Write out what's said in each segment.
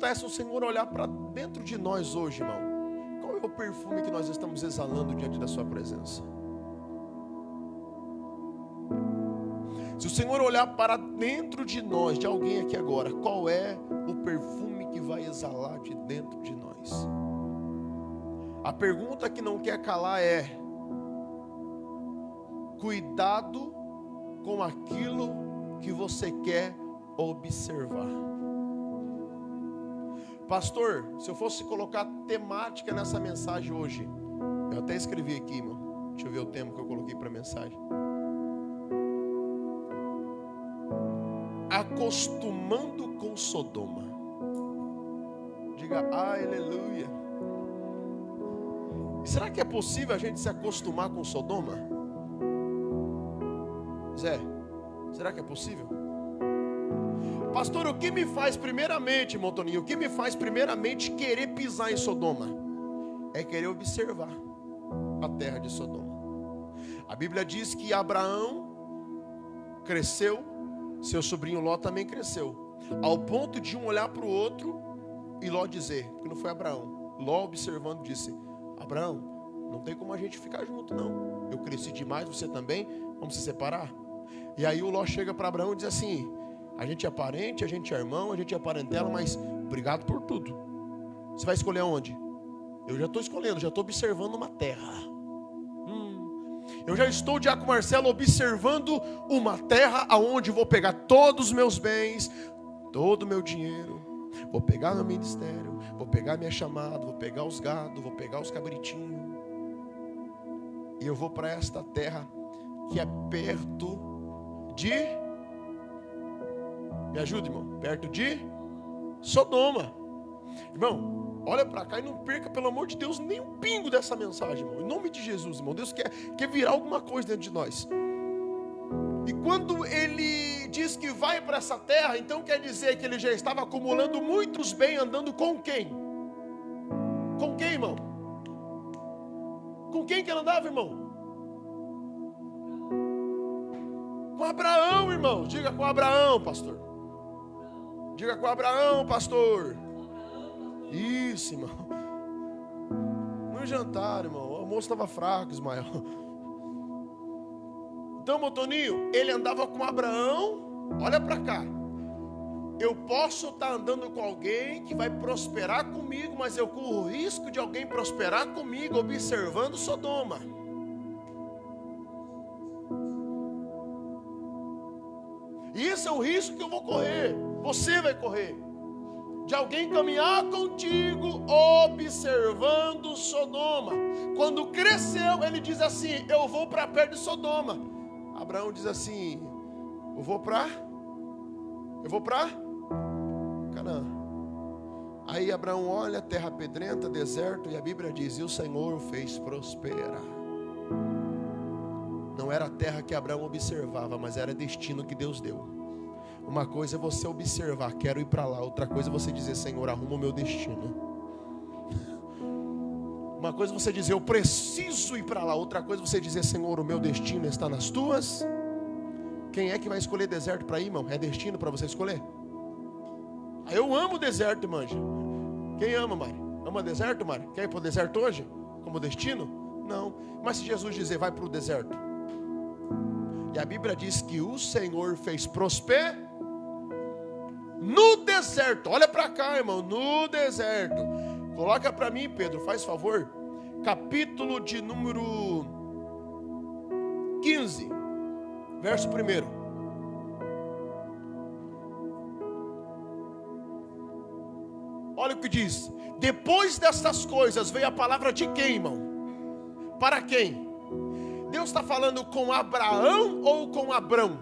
pergunta é: se o Senhor olhar para dentro de nós hoje, irmão, qual é o perfume que nós estamos exalando diante da sua presença? Se o Senhor olhar para dentro de nós, de alguém aqui agora, qual é o perfume que vai exalar de dentro de nós? A pergunta que não quer calar é: cuidado com aquilo que você quer observar. Pastor, se eu fosse colocar temática nessa mensagem hoje, eu até escrevi aqui, irmão. Deixa eu ver o tema que eu coloquei para a mensagem. Acostumando com Sodoma. Diga aleluia. Será que é possível a gente se acostumar com Sodoma? Zé, será que é possível? Pastor, o que me faz primeiramente, irmão Toninho, o que me faz primeiramente querer pisar em Sodoma? É querer observar a terra de Sodoma. A Bíblia diz que Abraão cresceu, seu sobrinho Ló também cresceu, ao ponto de um olhar para o outro e Ló dizer, porque não foi Abraão, Ló observando disse: Abraão, não tem como a gente ficar junto não, eu cresci demais, você também, vamos se separar. E aí o Ló chega para Abraão e diz assim: a gente é parente, a gente é irmão, a gente é parentela, mas obrigado por tudo. Você vai escolher onde? Eu já estou escolhendo, já estou observando uma terra. Eu já estou, Diácono Marcelo, observando uma terra aonde vou pegar todos os meus bens, todo o meu dinheiro, vou pegar meu ministério, vou pegar minha chamada, vou pegar os gados, vou pegar os cabritinhos, e eu vou para esta terra que é perto de... Me ajuda, irmão. Perto de Sodoma. Irmão, olha para cá e não perca, pelo amor de Deus, nem um pingo dessa mensagem, irmão. Em nome de Jesus, irmão. Deus quer virar alguma coisa dentro de nós. E quando ele diz que vai para essa terra, então quer dizer que ele já estava acumulando muitos bens, andando com quem? Com quem, irmão? Com quem que ele andava, irmão? Com Abraão, irmão. Diga: com Abraão, pastor. Diga: com Abraão, pastor. Isso, irmão. No jantar, irmão. O almoço estava fraco, Ismael. Então, meu Toninho, ele andava com Abraão. Olha para cá. Eu posso estar andando com alguém que vai prosperar comigo, mas eu corro o risco de alguém prosperar comigo observando Sodoma. E esse é o risco que eu vou correr. Você vai correr. De alguém caminhar contigo observando Sodoma. Quando cresceu, ele diz assim: eu vou para perto de Sodoma. Abraão diz assim: eu vou para Canaã. Aí Abraão olha, terra pedrenta, deserto, e a Bíblia diz: e o Senhor o fez prosperar. Não era a terra que Abraão observava, mas era destino que Deus deu. Uma coisa é você observar, quero ir para lá. Outra coisa é você dizer: Senhor, arruma o meu destino. Uma coisa é você dizer: eu preciso ir para lá. Outra coisa é você dizer: Senhor, o meu destino está nas tuas. Quem é que vai escolher deserto para ir, irmão? É destino para você escolher? Eu amo deserto, irmã. Quem ama, Mari? Ama deserto, Mari? Quer ir para o deserto hoje? Como destino? Não. Mas se Jesus dizer: vai para o deserto. E a Bíblia diz que o Senhor fez prosperar no deserto. Olha para cá, irmão. No deserto. Coloca para mim, Pedro, faz favor. Capítulo de número 15, verso 1. Olha o que diz: depois destas coisas veio a palavra de quem, irmão? Para quem? Deus está falando com Abraão ou com Abrão?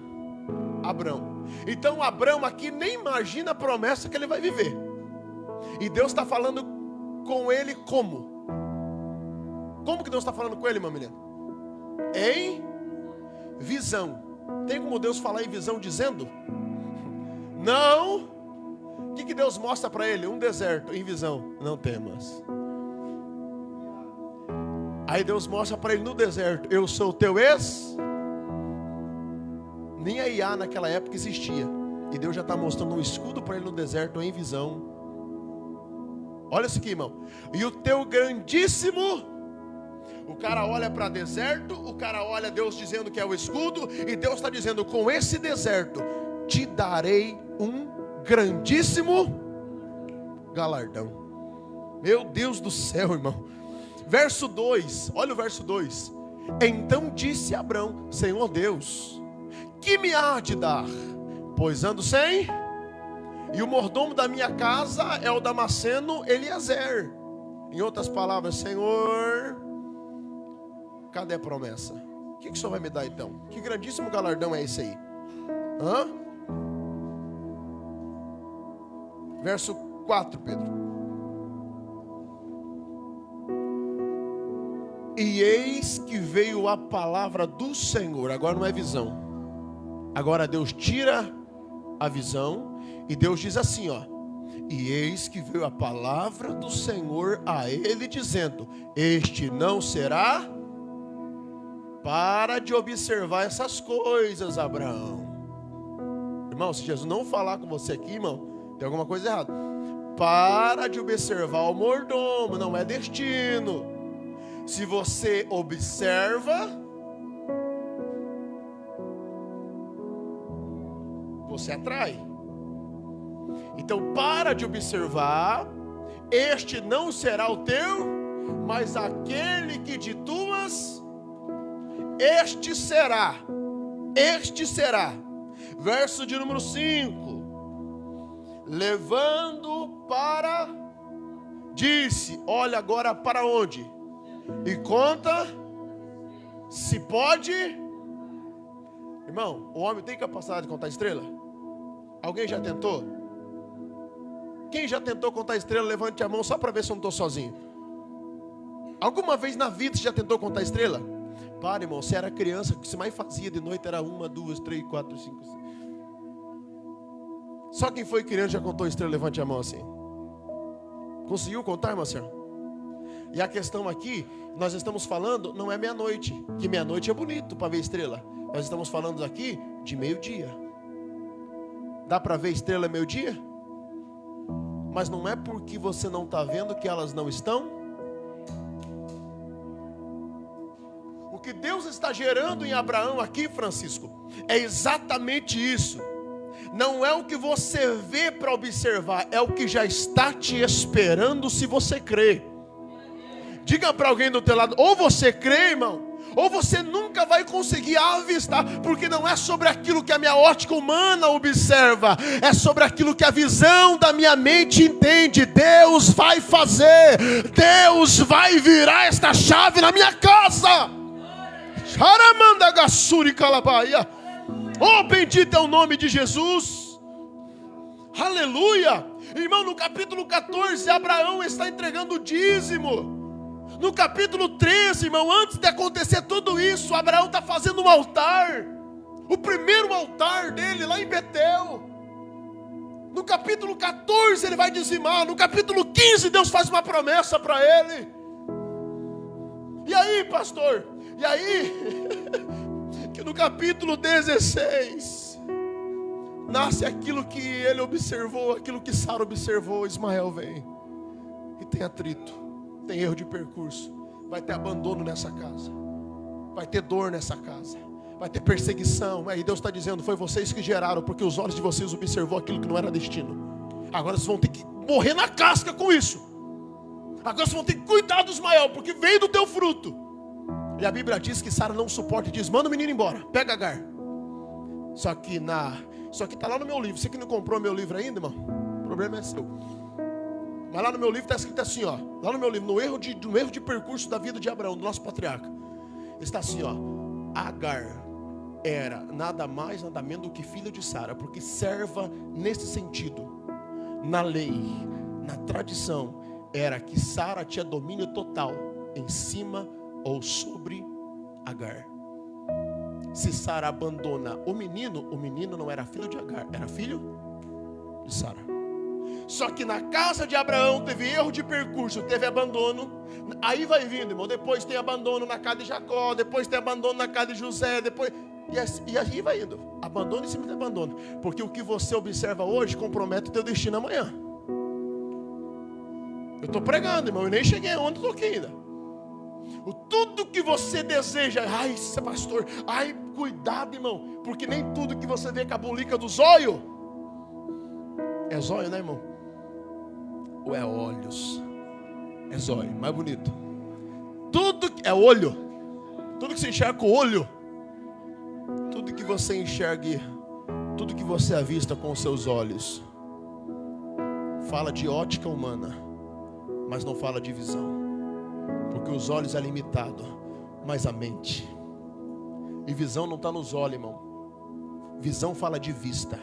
Abrão. Então Abrão aqui nem imagina a promessa que ele vai viver. E Deus está falando com ele como? Como que Deus está falando com ele, meu menino? Em visão. Tem como Deus falar em visão dizendo? Não. O que Deus mostra para ele? Um deserto em visão. Não temas. Aí Deus mostra para ele no deserto: eu sou o teu ex. Nem a IA naquela época existia. E Deus já está mostrando um escudo para ele no deserto em visão. Olha isso aqui, irmão. E o teu grandíssimo... O cara olha para deserto, o cara olha Deus dizendo que é o escudo, e Deus está dizendo, com esse deserto, te darei um grandíssimo galardão. Meu Deus do céu, irmão. Verso 2, olha o verso 2. Então disse Abrão, Senhor Deus, que me há de dar? Pois ando sem, e o mordomo da minha casa é o Damasceno Eliezer. Em outras palavras, Senhor, cadê a promessa? O que o Senhor vai me dar então? Que grandíssimo galardão é esse aí? Verso 4, Pedro. E eis que veio a palavra do Senhor. Agora não é visão. Agora Deus tira a visão. E Deus diz assim, ó. E eis que veio a palavra do Senhor a ele dizendo, este não será... Para de observar essas coisas, Abraão. Irmão, se Jesus não falar com você aqui, irmão, tem alguma coisa errada. Para de observar o mordomo, não é destino. Se você observa, você atrai. Então para de observar. Este não será o teu, mas aquele que de tuas... Este será. Verso de número 5. Levando para... Disse, olha agora para onde? E conta, se pode... Irmão, o homem tem capacidade de contar estrela? Alguém já tentou? Quem já tentou contar estrela, levante a mão só para ver se eu não estou sozinho. Alguma vez na vida você já tentou contar estrela? Para, irmão, você era criança, o que você mais fazia de noite era 1, 2, 3, 4, 5, 6. Só quem foi criança já contou estrela, levante a mão assim. Conseguiu contar, Marcelo? E a questão aqui, nós estamos falando, não é meia-noite, que meia-noite é bonito para ver estrela. Nós estamos falando aqui de meio-dia. Dá para ver estrela meio-dia? Mas não é porque você não está vendo que elas não estão. O que Deus está gerando em Abraão aqui, Francisco, é exatamente isso. Não é o que você vê para observar, é o que já está te esperando se você crê. Diga para alguém do teu lado, ou você crê, irmão, ou você nunca vai conseguir avistar, porque não é sobre aquilo que a minha ótica humana observa, é sobre aquilo que a visão da minha mente entende. Deus vai fazer, Deus vai virar esta chave na minha casa. Oh, bendito é o nome de Jesus. Aleluia. Irmão, no capítulo 14 Abraão está entregando o dízimo. No capítulo 13, irmão, antes de acontecer tudo isso, Abraão está fazendo um altar. O primeiro altar dele lá em Betel. No capítulo 14 ele vai dizimar. No capítulo 15 Deus faz uma promessa para ele. E aí, pastor? E aí, que no capítulo 16, nasce aquilo que ele observou, aquilo que Sara observou. Ismael vem, e tem atrito, tem erro de percurso, vai ter abandono nessa casa, vai ter dor nessa casa, vai ter perseguição. Aí Deus está dizendo, foi vocês que geraram, porque os olhos de vocês observou aquilo que não era destino. Agora vocês vão ter que morrer na casca com isso. Agora vocês vão ter que cuidar do Ismael, porque veio do teu fruto. E a Bíblia diz que Sara não suporta e diz, manda o menino embora, pega Agar. Só que está lá no meu livro. Você que não comprou meu livro ainda, irmão, o problema é seu. Mas lá no meu livro está escrito assim, ó. Lá no meu livro, no erro de percurso da vida de Abraão, do nosso patriarca, está assim, ó. Agar era nada mais, nada menos do que filha de Sara, porque serva nesse sentido. Na lei, na tradição, era que Sara tinha domínio total em cima ou sobre Agar. Se Sara abandona o menino não era filho de Agar, era filho de Sara. Só que na casa de Abraão teve erro de percurso, teve abandono. Aí vai vindo, irmão. Depois tem abandono na casa de Jacó, depois tem abandono na casa de José, depois... E aí vai indo, abandono em cima de abandono. Porque o que você observa hoje compromete o teu destino amanhã. Eu estou pregando, irmão, eu nem cheguei onde estou aqui ainda. Tudo que você deseja, ai, pastor, ai, cuidado, irmão, porque nem tudo que você vê com a bulica do zóio é zóio, né, irmão? Ou é olhos? É zóio, mais bonito. Tudo é olho. Tudo que você enxerga com o olho, tudo que você enxergue, tudo que você avista com os seus olhos, fala de ótica humana, mas não fala de visão. Porque os olhos é limitado, mas a mente. E visão não está nos olhos, irmão. Visão fala de vista.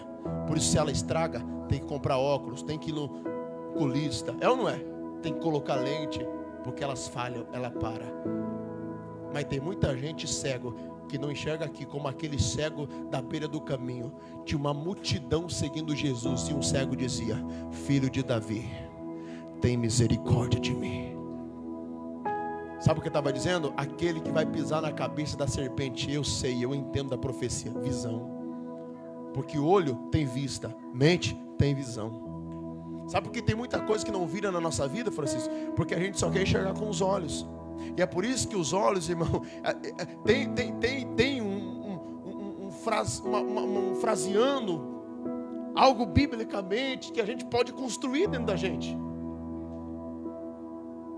Por isso, se ela estraga, tem que comprar óculos, tem que ir no oculista. É ou não é? Tem que colocar lente, porque elas falham, ela para. Mas tem muita gente cego que não enxerga aqui, como aquele cego da beira do caminho. Tinha uma multidão seguindo Jesus, e um cego dizia: Filho de Davi, tem misericórdia de mim. Sabe o que estava dizendo? Aquele que vai pisar na cabeça da serpente. Eu sei, eu entendo da profecia. Visão. Porque o olho tem vista, mente tem visão. Sabe por que tem muita coisa que não vira na nossa vida, Francisco? Porque a gente só quer enxergar com os olhos. E é por isso que os olhos, irmão, tem um fraseando, algo biblicamente que a gente pode construir dentro da gente.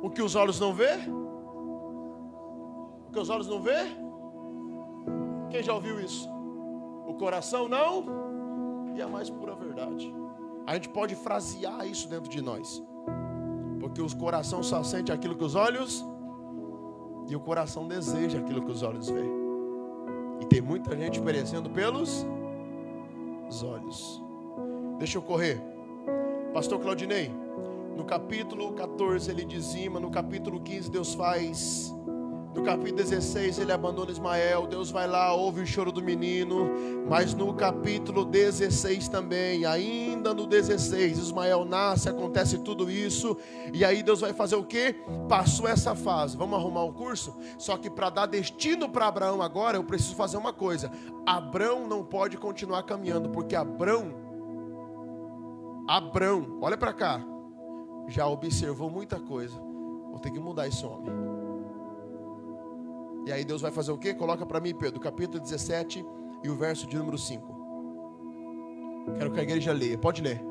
O que os olhos não vê? O que os olhos não vê? Quem já ouviu isso? O coração não? E a mais pura verdade. A gente pode frasear isso dentro de nós. Porque o coração só sente aquilo que os olhos, e o coração deseja aquilo que os olhos veem. E tem muita gente perecendo pelos olhos. Deixa eu correr. Pastor Claudinei, no capítulo 14 ele dizima, no capítulo 15 Deus faz, no capítulo 16 ele abandona Ismael, Deus vai lá, ouve o choro do menino. Mas no capítulo 16 também, ainda no 16, Ismael nasce, acontece tudo isso. E aí Deus vai fazer o quê? Passou essa fase, vamos arrumar o curso? Só que para dar destino para Abraão agora, eu preciso fazer uma coisa. Abraão não pode continuar caminhando, porque Abraão, olha para cá, já observou muita coisa. Vou ter que mudar esse homem. E aí Deus vai fazer o quê? Coloca para mim, Pedro, capítulo 17 e o verso de número 5. Quero que a igreja leia. Pode ler.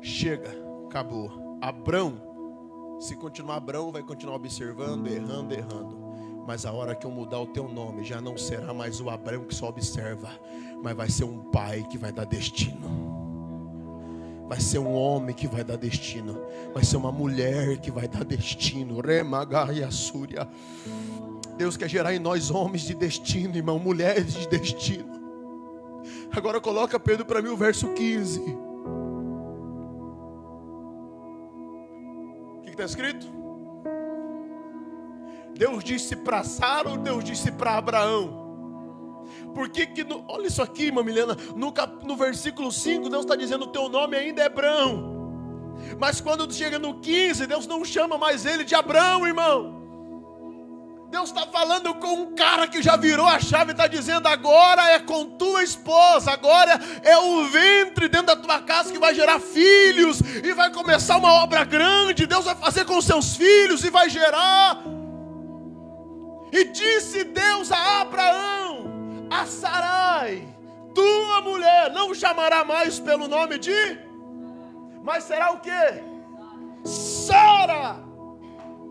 Chega, acabou. Abrão, se continuar Abrão, vai continuar observando, errando. Mas a hora que eu mudar o teu nome, já não será mais o Abrão que só observa, mas vai ser um pai que vai dar destino. Vai ser um homem que vai dar destino. Vai ser uma mulher que vai dar destino. Remagaia Súria. Deus quer gerar em nós homens de destino, irmão, mulheres de destino. Agora coloca, Pedro, para mim o verso 15. O que está escrito? Deus disse para Sara ou Deus disse para Abraão? Por que olha isso aqui, irmã Milena, no versículo 5, Deus está dizendo: o teu nome ainda é Abrão. Mas quando chega no 15, Deus não chama mais ele de Abrão, irmão. Deus está falando com um cara que já virou a chave e está dizendo: agora é com tua esposa, agora é o ventre dentro da tua casa que vai gerar filhos, e vai começar uma obra grande. Deus vai fazer com seus filhos e vai gerar. E disse Deus a Abraão: a Sarai, tua mulher, não chamará mais pelo nome de, mas será o quê? Sara.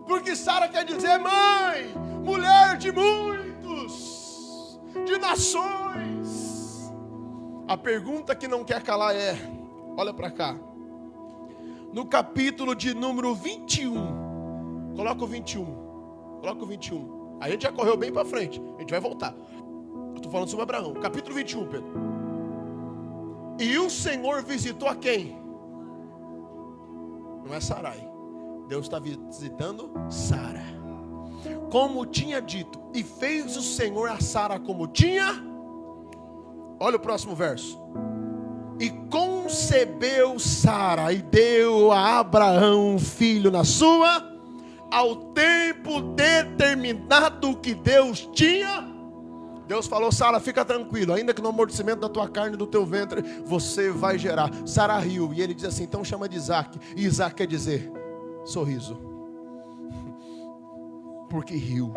Porque Sara quer dizer mãe, mulher de muitos, de nações. A pergunta que não quer calar é, olha para cá, no capítulo de número 21, coloca o 21. A gente já correu bem para frente, a gente vai voltar. Eu estou falando sobre Abraão, capítulo 21, Pedro. E o Senhor visitou a quem? Não é Sarai. Deus está visitando Sara, como tinha dito. E fez o Senhor a Sara como tinha. Olha o próximo verso. E concebeu Sara e deu a Abraão um filho na sua, ao tempo determinado que Deus tinha Deus falou: Sara, fica tranquilo, ainda que no amortecimento da tua carne e do teu ventre, você vai gerar. Sara riu, e ele diz assim: então chama de Isaac. E Isaac quer dizer sorriso, porque riu.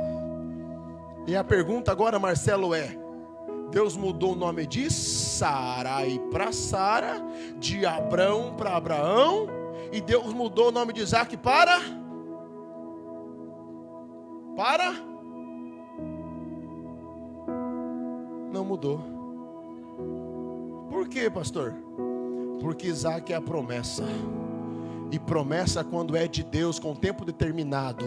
E a pergunta agora, Marcelo, é: Deus mudou o nome de Sarai para Sara, de Abrão para Abraão, e Deus mudou o nome de Isaac para? Não mudou. Por quê, pastor? Porque Isaac é a promessa. E promessa, quando é de Deus, com tempo determinado,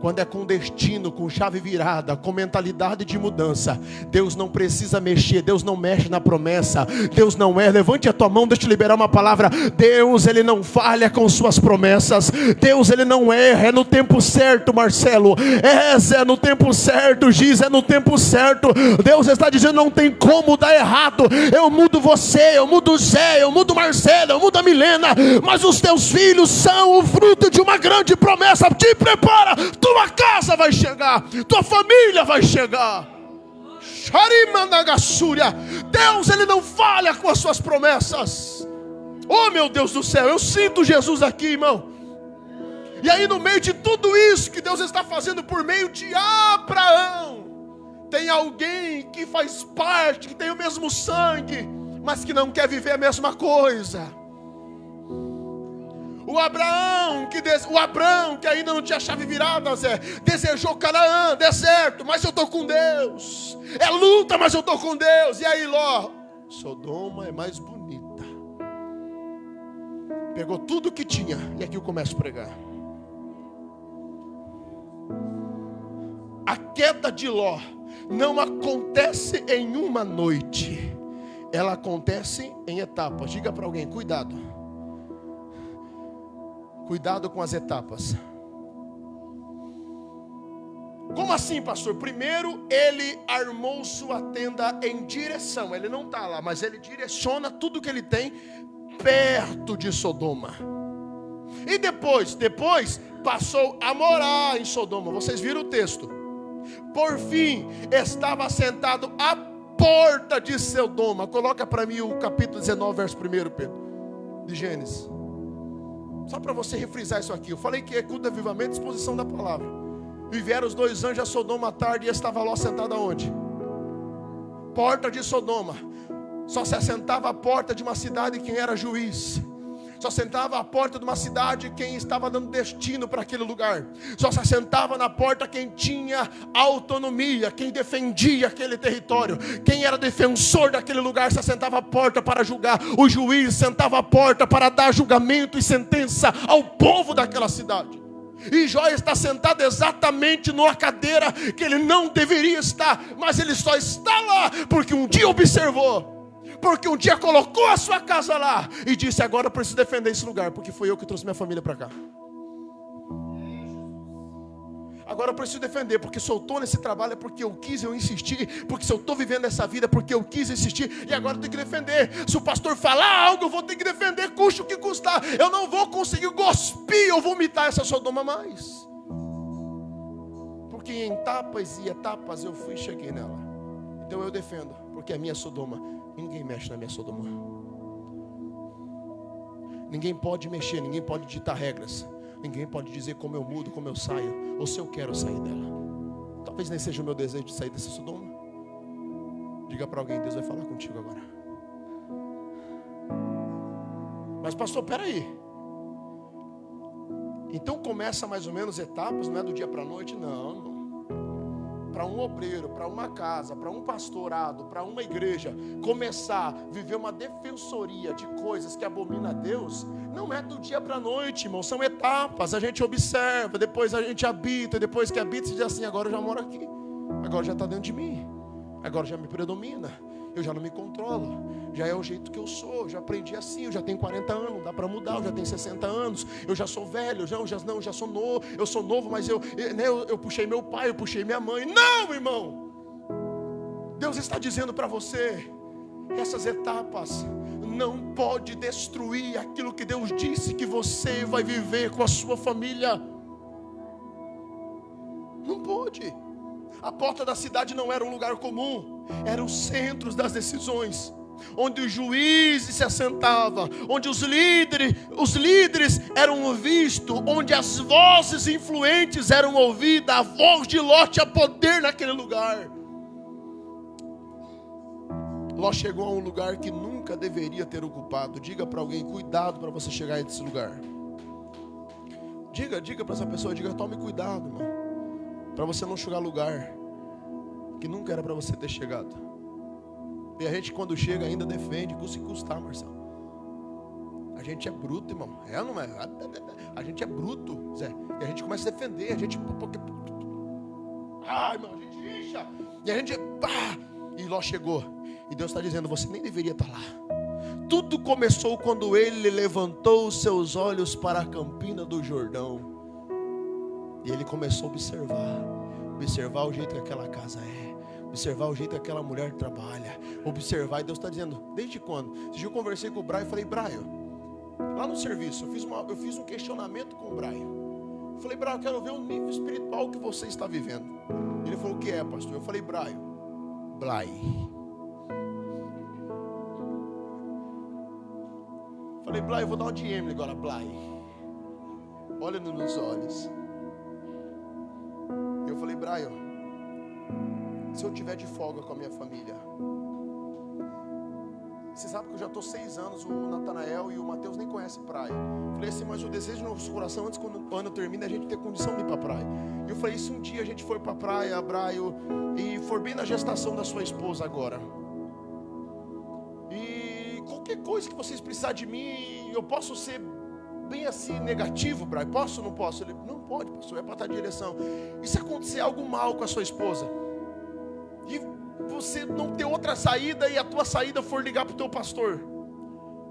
quando é com destino, com chave virada, com mentalidade de mudança, Deus não precisa mexer. Deus não mexe na promessa. Deus não é, levante a tua mão, deixa eu liberar uma palavra. Deus, ele não falha com suas promessas. Deus, ele não erra. É no tempo certo, Marcelo. É no tempo certo, Giz, é no tempo certo. Deus está dizendo: não tem como dar errado. Eu mudo você, eu mudo o Zé, eu mudo o Marcelo, eu mudo a Milena, mas os teus filhos são o fruto de uma grande promessa. Te prepara, tua casa vai chegar, tua família vai chegar. Deus, ele não falha com as suas promessas. Oh, meu Deus do céu, eu sinto Jesus aqui, irmão. E aí, no meio de tudo isso que Deus está fazendo por meio de Abraão, tem alguém que faz parte, que tem o mesmo sangue, mas que não quer viver a mesma coisa. O Abraão que ainda não tinha chave virada, Zé, desejou Canaã, deserto, mas eu estou com Deus. É luta, mas eu estou com Deus. E aí, Ló, Sodoma é mais bonita. Pegou tudo que tinha. E aqui eu começo a pregar. A queda de Ló não acontece em uma noite. Ela acontece em etapas. Diga para alguém: cuidado. Cuidado com as etapas. Como assim, pastor? Primeiro, ele armou sua tenda em direção. Ele não está lá, mas ele direciona tudo que ele tem perto de Sodoma. E depois passou a morar em Sodoma. Vocês viram o texto. Por fim, estava sentado à porta de Sodoma. Coloca para mim o capítulo 19, verso 1, Pedro, de Gênesis. Só para você refrisar isso aqui. Eu falei que é culto de avivamento, exposição da palavra. E vieram os dois anjos a Sodoma à tarde, e estava Ló sentado aonde? Porta de Sodoma. Só se assentava à porta de uma cidade quem era juiz. Só sentava à porta de uma cidade quem estava dando destino para aquele lugar. Só se assentava na porta quem tinha autonomia, quem defendia aquele território. Quem era defensor daquele lugar se assentava à porta para julgar. O juiz sentava à porta para dar julgamento e sentença ao povo daquela cidade. E Jó está sentado exatamente numa cadeira que ele não deveria estar, mas ele só está lá porque um dia observou. Porque um dia colocou a sua casa lá e disse: agora eu preciso defender esse lugar, porque foi eu que trouxe minha família para cá. Agora eu preciso defender, porque se eu estou nesse trabalho é porque eu quis, eu insisti. Porque se eu estou vivendo essa vida é porque eu quis insistir. E agora eu tenho que defender. Se o pastor falar algo, eu vou ter que defender, custe o que custar. Eu não vou conseguir cuspir ou vomitar essa Sodoma mais. Porque em etapas e etapas eu fui e cheguei nela. Então eu defendo, porque é a minha Sodoma. Ninguém mexe na minha Sodoma. Ninguém pode mexer, ninguém pode ditar regras. Ninguém pode dizer como eu mudo, como eu saio, ou se eu quero sair dela. Talvez nem seja o meu desejo de sair dessa Sodoma. Diga para alguém: Deus vai falar contigo agora. Mas pastor, peraí. Então começa mais ou menos etapas, não é do dia para a noite, não. Para um obreiro, para uma casa, para um pastorado, para uma igreja começar a viver uma defensoria de coisas que abomina a Deus, não é do dia para a noite, irmão. São etapas. A gente observa, depois a gente habita, depois que habita se diz assim: agora eu já moro aqui, agora já está dentro de mim, agora já me predomina, eu já não me controlo, já é o jeito que eu sou, já aprendi assim, eu já tenho 40 anos, não dá para mudar, eu já tenho 60 anos, eu já sou velho, eu já sou novo, eu sou novo, mas eu puxei meu pai, eu puxei minha mãe. Não, irmão. Deus está dizendo para você: essas etapas não pode destruir aquilo que Deus disse que você vai viver com a sua família. Não pode. A porta da cidade não era um lugar comum, era os centros das decisões, onde os juízes se assentavam, onde os líderes eram vistos, onde as vozes influentes eram ouvidas. A voz de Ló tinha poder naquele lugar. Ló chegou a um lugar que nunca deveria ter ocupado. Diga para alguém, cuidado para você chegar nesse lugar. Diga para essa pessoa, tome cuidado, irmão, para você não chegar a lugar que nunca era para você ter chegado. E a gente quando chega ainda defende, custa e custar, Marcelo. A gente é bruto, irmão. É ou não é? A gente é bruto, Zé. E a gente começa a defender, a gente... irmão, a gente incha. E a gente... E Ló chegou. E Deus está dizendo, você nem deveria estar lá. Tudo começou quando ele levantou os seus olhos para a campina do Jordão. E ele começou a observar o jeito que aquela casa é, observar o jeito que aquela mulher trabalha, observar. E Deus está dizendo, desde quando? Eu conversei com o Braio e falei, Braio, lá no serviço, eu fiz um questionamento com o Braio. Eu falei, Braio, eu quero ver o nível espiritual que você está vivendo. Ele falou, o que é, pastor? Eu falei, Braio, falei, Blay, eu vou dar uma DM agora, Blay. Olha nos meus olhos. Eu falei, Brian, se eu tiver de folga com a minha família, você sabe que eu já estou 6 anos, o Natanael e o Mateus nem conhecem praia. Eu falei assim, mas o desejo no nosso coração, antes quando o ano termina, é a gente ter condição de ir para a praia. E eu falei, se um dia a gente for para a praia, Brian, e for bem na gestação da sua esposa agora, qualquer coisa que vocês precisarem de mim, eu posso ser bem assim negativo, Brian? Posso ou não posso? Ele, não pode, pastor, é para estar de direção. E se acontecer algo mal com a sua esposa? E você não ter outra saída e a tua saída for ligar para o teu pastor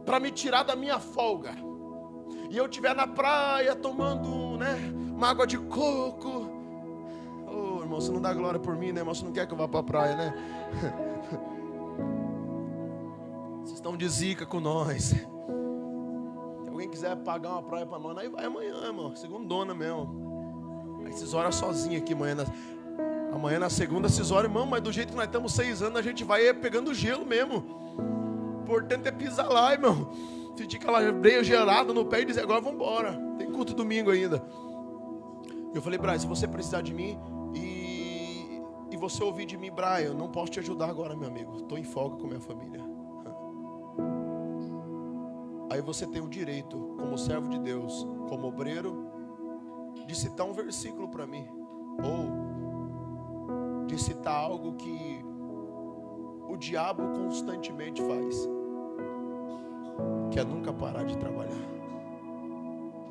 para me tirar da minha folga, e eu estiver na praia tomando, uma água de coco. Ô, irmão, você não dá glória por mim, né, irmão? Você não quer que eu vá para a praia, né? Vocês estão de zica com nós. Se alguém quiser pagar uma praia para nós, aí vai amanhã, irmão. Segundona mesmo. Aí vocês oram sozinhos aqui amanhã na segunda vocês oram, irmão. Mas do jeito que nós estamos 6 anos, a gente vai pegando gelo mesmo. O importante é pisar lá, irmão. Sentir aquela breia gelada no pé e dizer, agora vamos embora. Tem culto domingo ainda. Eu falei, Brian, se você precisar de mim e você ouvir de mim, Brian, eu não posso te ajudar agora, meu amigo. Estou em folga com minha família. Aí você tem o direito, como servo de Deus, como obreiro, de citar um versículo para mim, ou de citar algo que o diabo constantemente faz, que é nunca parar de trabalhar.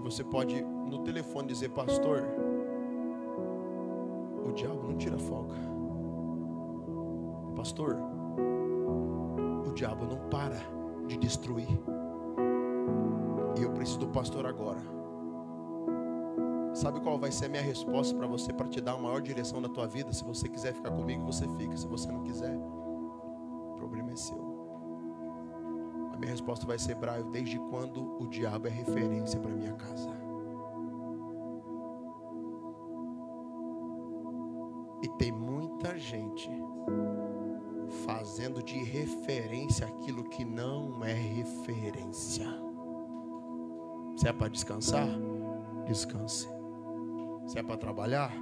Você pode no telefone dizer, pastor, o diabo não tira folga. Pastor, o diabo não para de destruir. E eu preciso do pastor agora. Sabe qual vai ser a minha resposta para você, para te dar a maior direção da tua vida? Se você quiser ficar comigo, você fica. Se você não quiser, o problema é seu. A minha resposta vai ser, Braio, desde quando o diabo é referência para minha casa? E tem muita gente fazendo de referência aquilo que não é referência. Se é para descansar, descanse. Se é para trabalhar,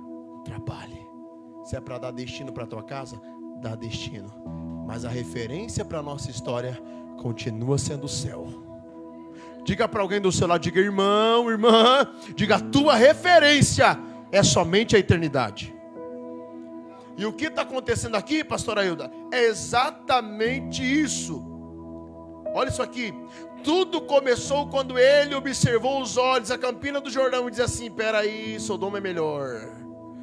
trabalhe. Se é para dar destino para a tua casa, dá destino. Mas a referência para a nossa história continua sendo o céu. Diga para alguém do seu lado, diga, irmão, irmã, diga, a tua referência é somente a eternidade. E o que está acontecendo aqui, pastora Hilda, é exatamente isso. Olha isso aqui. Tudo começou quando ele observou os olhos, a campina do Jordão, e disse assim, peraí, Sodoma é melhor.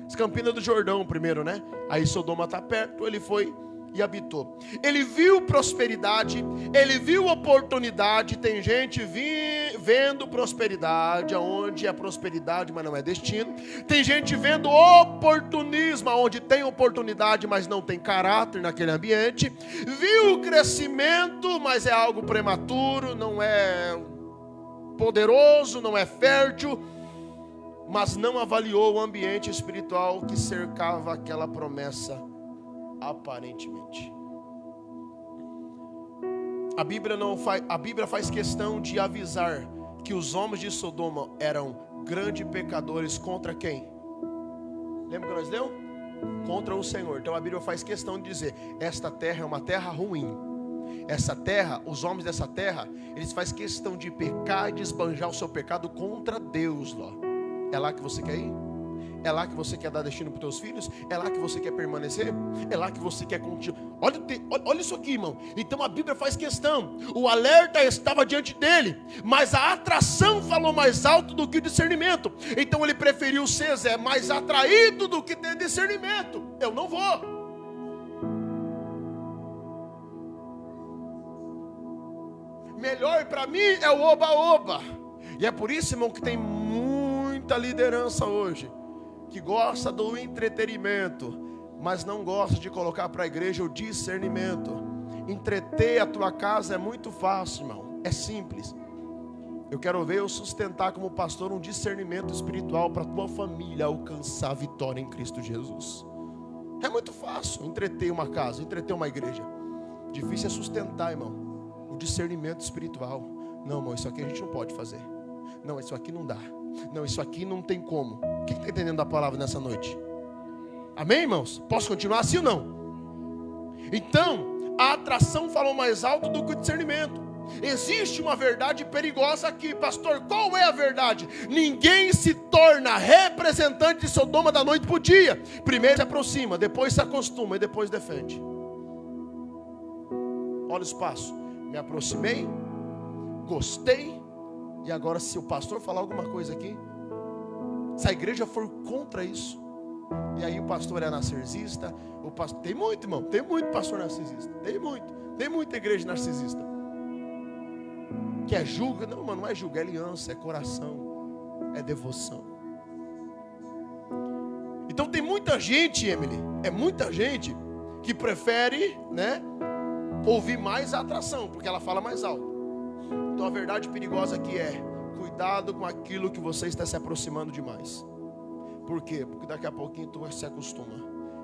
As campinas do Jordão primeiro, né? Aí Sodoma está perto, ele foi e habitou. Ele viu prosperidade, ele viu oportunidade. Tem gente vendo prosperidade, aonde é prosperidade, mas não é destino. Tem gente vendo oportunismo, onde tem oportunidade, mas não tem caráter naquele ambiente. Viu o crescimento, mas é algo prematuro, não é poderoso, não é fértil. mas não avaliou o ambiente espiritual que cercava aquela promessa aparentemente. A Bíblia faz questão de avisar que os homens de Sodoma eram grandes pecadores contra quem? Lembra que nós lemos? Contra o Senhor. Então a Bíblia faz questão de dizer: esta terra é uma terra ruim. Essa terra, os homens dessa terra, eles fazem questão de pecar e de esbanjar o seu pecado contra Deus lá. É lá que você quer ir? É lá que você quer dar destino para os teus filhos? É lá que você quer permanecer? É lá que você quer continuar? Olha isso aqui, irmão. Então a Bíblia faz questão. O alerta estava diante dele, mas a atração falou mais alto do que o discernimento. Então ele preferiu ser mais atraído do que ter discernimento. Eu não vou. Melhor para mim é o oba-oba. E é por isso, irmão, que tem muita liderança hoje que gosta do entretenimento, mas não gosta de colocar para a igreja o discernimento. Entreter a tua casa é muito fácil, irmão. É simples. Eu quero ver eu sustentar como pastor um discernimento espiritual para a tua família alcançar a vitória em Cristo Jesus. É muito fácil entreter uma casa, entreter uma igreja. Difícil é sustentar, irmão, o discernimento espiritual. Não, irmão, isso aqui a gente não pode fazer. Não, isso aqui não dá. Não, isso aqui não tem como. Quem está entendendo da palavra nessa noite? Amém, irmãos? Posso continuar assim ou não? Então, a atração falou mais alto do que o discernimento. Existe uma verdade perigosa aqui, pastor. Qual é a verdade? Ninguém se torna representante de Sodoma da noite para o dia. Primeiro se aproxima, depois se acostuma e depois defende. Olha os passos. Me aproximei, gostei. E agora, se o pastor falar alguma coisa aqui, se a igreja for contra isso, e aí o pastor é narcisista, o pastor, tem muito, irmão, tem muito pastor narcisista, tem muita igreja narcisista, que é julga. Não, mano, não é julga, é aliança, é coração, é devoção. Então tem muita gente, Emily, é muita gente que prefere, ouvir mais a atração, porque ela fala mais alto. Então a verdade perigosa aqui é: cuidado com aquilo que você está se aproximando demais. Por quê? Porque daqui a pouquinho tu se acostuma.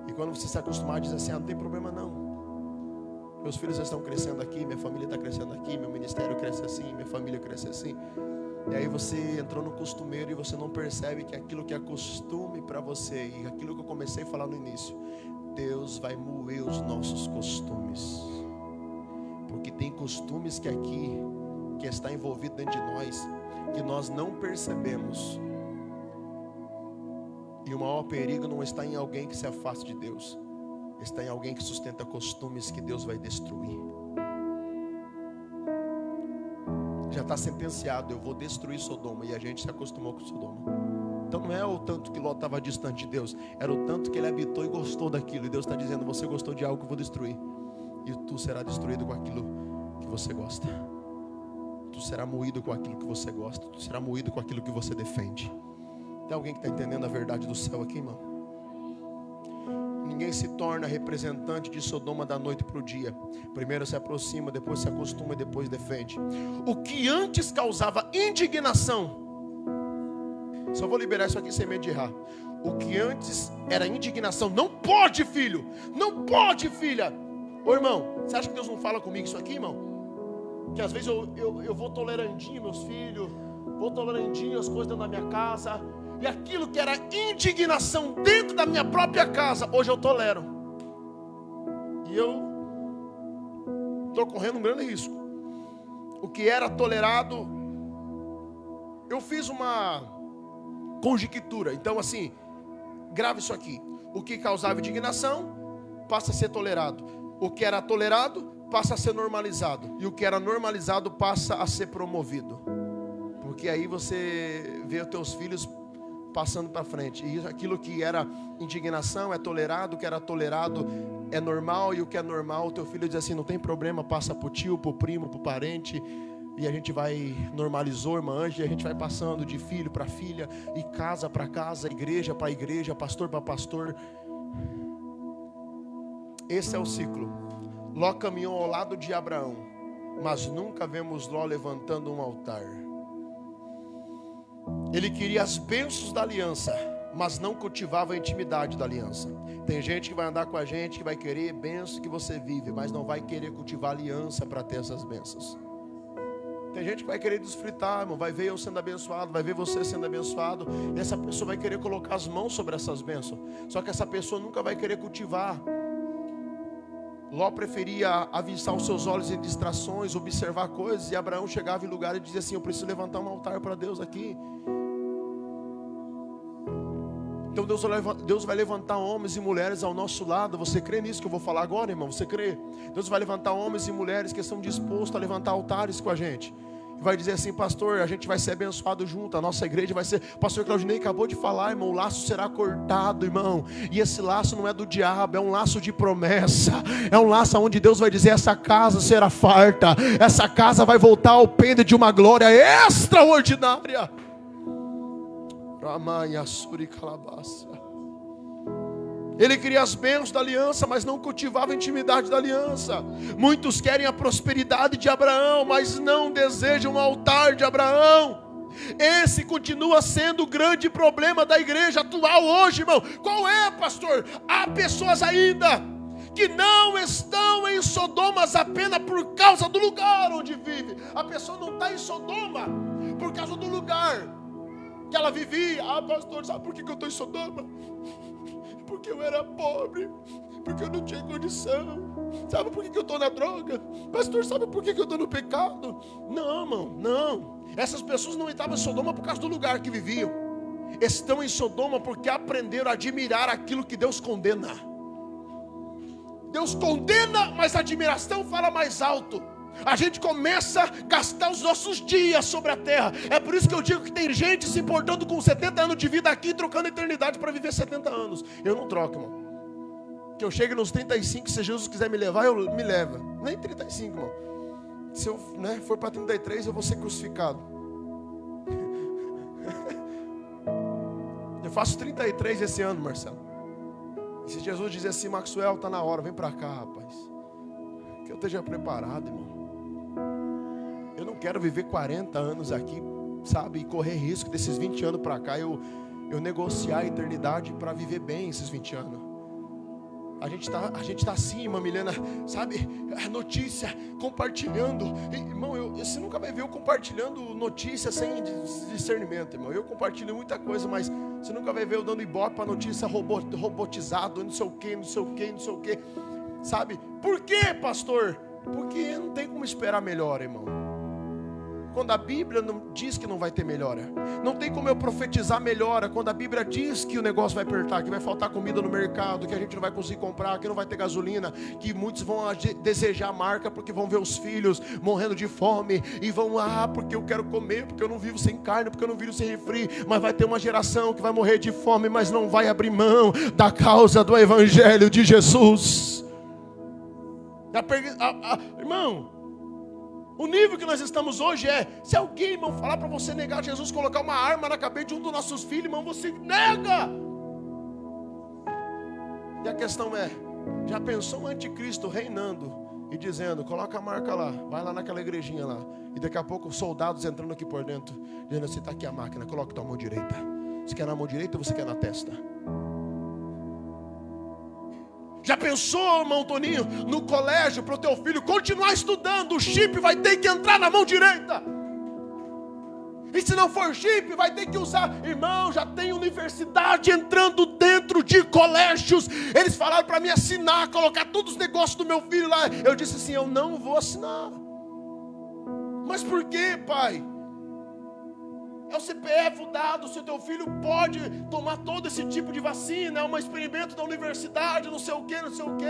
E quando você se acostumar, diz assim: não tem problema não. Meus filhos estão crescendo aqui, minha família está crescendo aqui, meu ministério cresce assim, minha família cresce assim. E aí você entrou no costumeiro e você não percebe que aquilo que é costume para você, e aquilo que eu comecei a falar no início, Deus vai moer os nossos costumes. Porque tem costumes que está envolvido dentro de nós, que nós não percebemos. E o maior perigo não está em alguém que se afaste de Deus, está em alguém que sustenta costumes que Deus vai destruir. Já está sentenciado: eu vou destruir Sodoma. E a gente se acostumou com Sodoma. Então não é o tanto que Ló estava distante de Deus, era o tanto que ele habitou e gostou daquilo. E Deus está dizendo: você gostou de algo que eu vou destruir, e tu será destruído com aquilo que você gosta. Tu será moído com aquilo que você gosta. Tu será moído com aquilo que você defende. Tem alguém que está entendendo a verdade do céu aqui, irmão? Ninguém se torna representante de Sodoma da noite para o dia. Primeiro se aproxima, depois se acostuma e depois defende. O que antes causava indignação, só vou liberar isso aqui sem medo de errar. O que antes era indignação: não pode, filho, não pode, filha. Ô irmão, você acha que Deus não fala comigo isso aqui, irmão? Que às vezes eu vou tolerandinho meus filhos, vou tolerandinho as coisas dentro da minha casa, e aquilo que era indignação dentro da minha própria casa, hoje eu tolero. E eu estou correndo um grande risco. O que era tolerado, eu fiz uma conjectura. Então assim, grave isso aqui: o que causava indignação passa a ser tolerado. O que era tolerado passa a ser normalizado. E o que era normalizado passa a ser promovido. Porque aí você vê os teus filhos passando para frente. E aquilo que era indignação é tolerado, o que era tolerado é normal, e o que é normal, o teu filho diz assim: não tem problema, passa para o tio, para o primo, para o parente. E a gente vai, normalizou, irmã Ângela, e a gente vai passando de filho para filha, e casa para casa, igreja para igreja, pastor para pastor. Esse é o ciclo. Ló caminhou ao lado de Abraão, mas nunca vemos Ló levantando um altar. Ele queria as bênçãos da aliança, mas não cultivava a intimidade da aliança. Tem gente que vai andar com a gente, que vai querer bênção que você vive, mas não vai querer cultivar aliança para ter essas bênçãos. Tem gente que vai querer desfrutar, irmão, vai ver eu sendo abençoado, vai ver você sendo abençoado, e essa pessoa vai querer colocar as mãos sobre essas bênçãos. Só que essa pessoa nunca vai querer cultivar. Ló preferia avistar os seus olhos em distrações, observar coisas, e Abraão chegava em lugar e dizia assim: eu preciso levantar um altar para Deus aqui. Então Deus vai levantar homens e mulheres ao nosso lado. Você crê nisso que eu vou falar agora, irmão? Você crê? Deus vai levantar homens e mulheres que estão dispostos a levantar altares com a gente. E vai dizer assim: pastor, a gente vai ser abençoado junto. A nossa igreja vai ser... Pastor Claudinei acabou de falar, irmão, o laço será cortado, irmão. E esse laço não é do diabo, é um laço de promessa. É um laço onde Deus vai dizer: essa casa será farta. Essa casa vai voltar ao pêndulo de uma glória extraordinária. Ele queria as bênçãos da aliança, mas não cultivava a intimidade da aliança. Muitos querem a prosperidade de Abraão, mas não desejam o altar de Abraão. Esse continua sendo o grande problema da igreja atual hoje, irmão. Qual é, pastor? Há pessoas ainda que não estão em Sodomas apenas por causa do lugar onde vive. A pessoa não está em Sodoma por causa do lugar que ela vivia. Ah, pastor, sabe por que eu estou em Sodoma? Porque eu era pobre, porque eu não tinha condição. Sabe por que eu estou na droga? Pastor, sabe por que eu estou no pecado? Não, irmão, não. Essas pessoas não estavam em Sodoma por causa do lugar que viviam. Estão em Sodoma porque aprenderam a admirar aquilo que Deus condena. Deus condena, mas a admiração fala mais alto. A gente começa a gastar os nossos dias sobre a terra. É por isso que eu digo que tem gente se importando com 70 anos de vida aqui, trocando a eternidade para viver 70 anos. Eu não troco, irmão. Que eu chegue nos 35, se Jesus quiser me levar, eu me leva. Nem 35, irmão. Se eu for para 33, eu vou ser crucificado. Eu faço 33 esse ano, Marcelo. E se Jesus dizer assim: Maxwell, está na hora, vem para cá, rapaz. Que eu esteja preparado, irmão. Eu não quero viver 40 anos aqui, sabe, e correr risco desses 20 anos para cá, eu negociar a eternidade para viver bem esses 20 anos. A gente tá assim, irmã Milena, sabe, a notícia, compartilhando. Irmão, você nunca vai ver eu compartilhando notícia sem discernimento, irmão. Eu compartilho muita coisa, mas você nunca vai ver eu dando ibope para notícia robotizado, não sei o que, não sei o que, não sei o que. Sabe, por quê, pastor? Porque não tem como esperar melhor, irmão. Quando a Bíblia não diz que não vai ter melhora. Não tem como eu profetizar melhora quando a Bíblia diz que o negócio vai apertar, que vai faltar comida no mercado, que a gente não vai conseguir comprar, que não vai ter gasolina, que muitos vão desejar marca porque vão ver os filhos morrendo de fome e vão, porque eu quero comer, porque eu não vivo sem carne, porque eu não vivo sem refri. Mas vai ter uma geração que vai morrer de fome, mas não vai abrir mão da causa do Evangelho de Jesus. Irmão, o nível que nós estamos hoje é: se alguém, irmão, falar para você negar Jesus, colocar uma arma na cabeça de um dos nossos filhos, irmão, você nega. E a questão é: já pensou o anticristo reinando e dizendo: coloca a marca lá, vai lá naquela igrejinha lá, e daqui a pouco os soldados entrando aqui por dentro, dizendo assim: está aqui a máquina, coloca tua mão direita. Você quer na mão direita ou você quer na testa? Já pensou, irmão Toninho, no colégio, para o teu filho continuar estudando, o chip vai ter que entrar na mão direita? E se não for chip, vai ter que usar. Irmão, já tem universidade entrando dentro de colégios. Eles falaram para mim assinar, colocar todos os negócios do meu filho lá. Eu disse assim: eu não vou assinar. Mas por quê, pai? É o CPF, o dado, se o teu filho pode tomar todo esse tipo de vacina, é um experimento da universidade, não sei o que, não sei o que.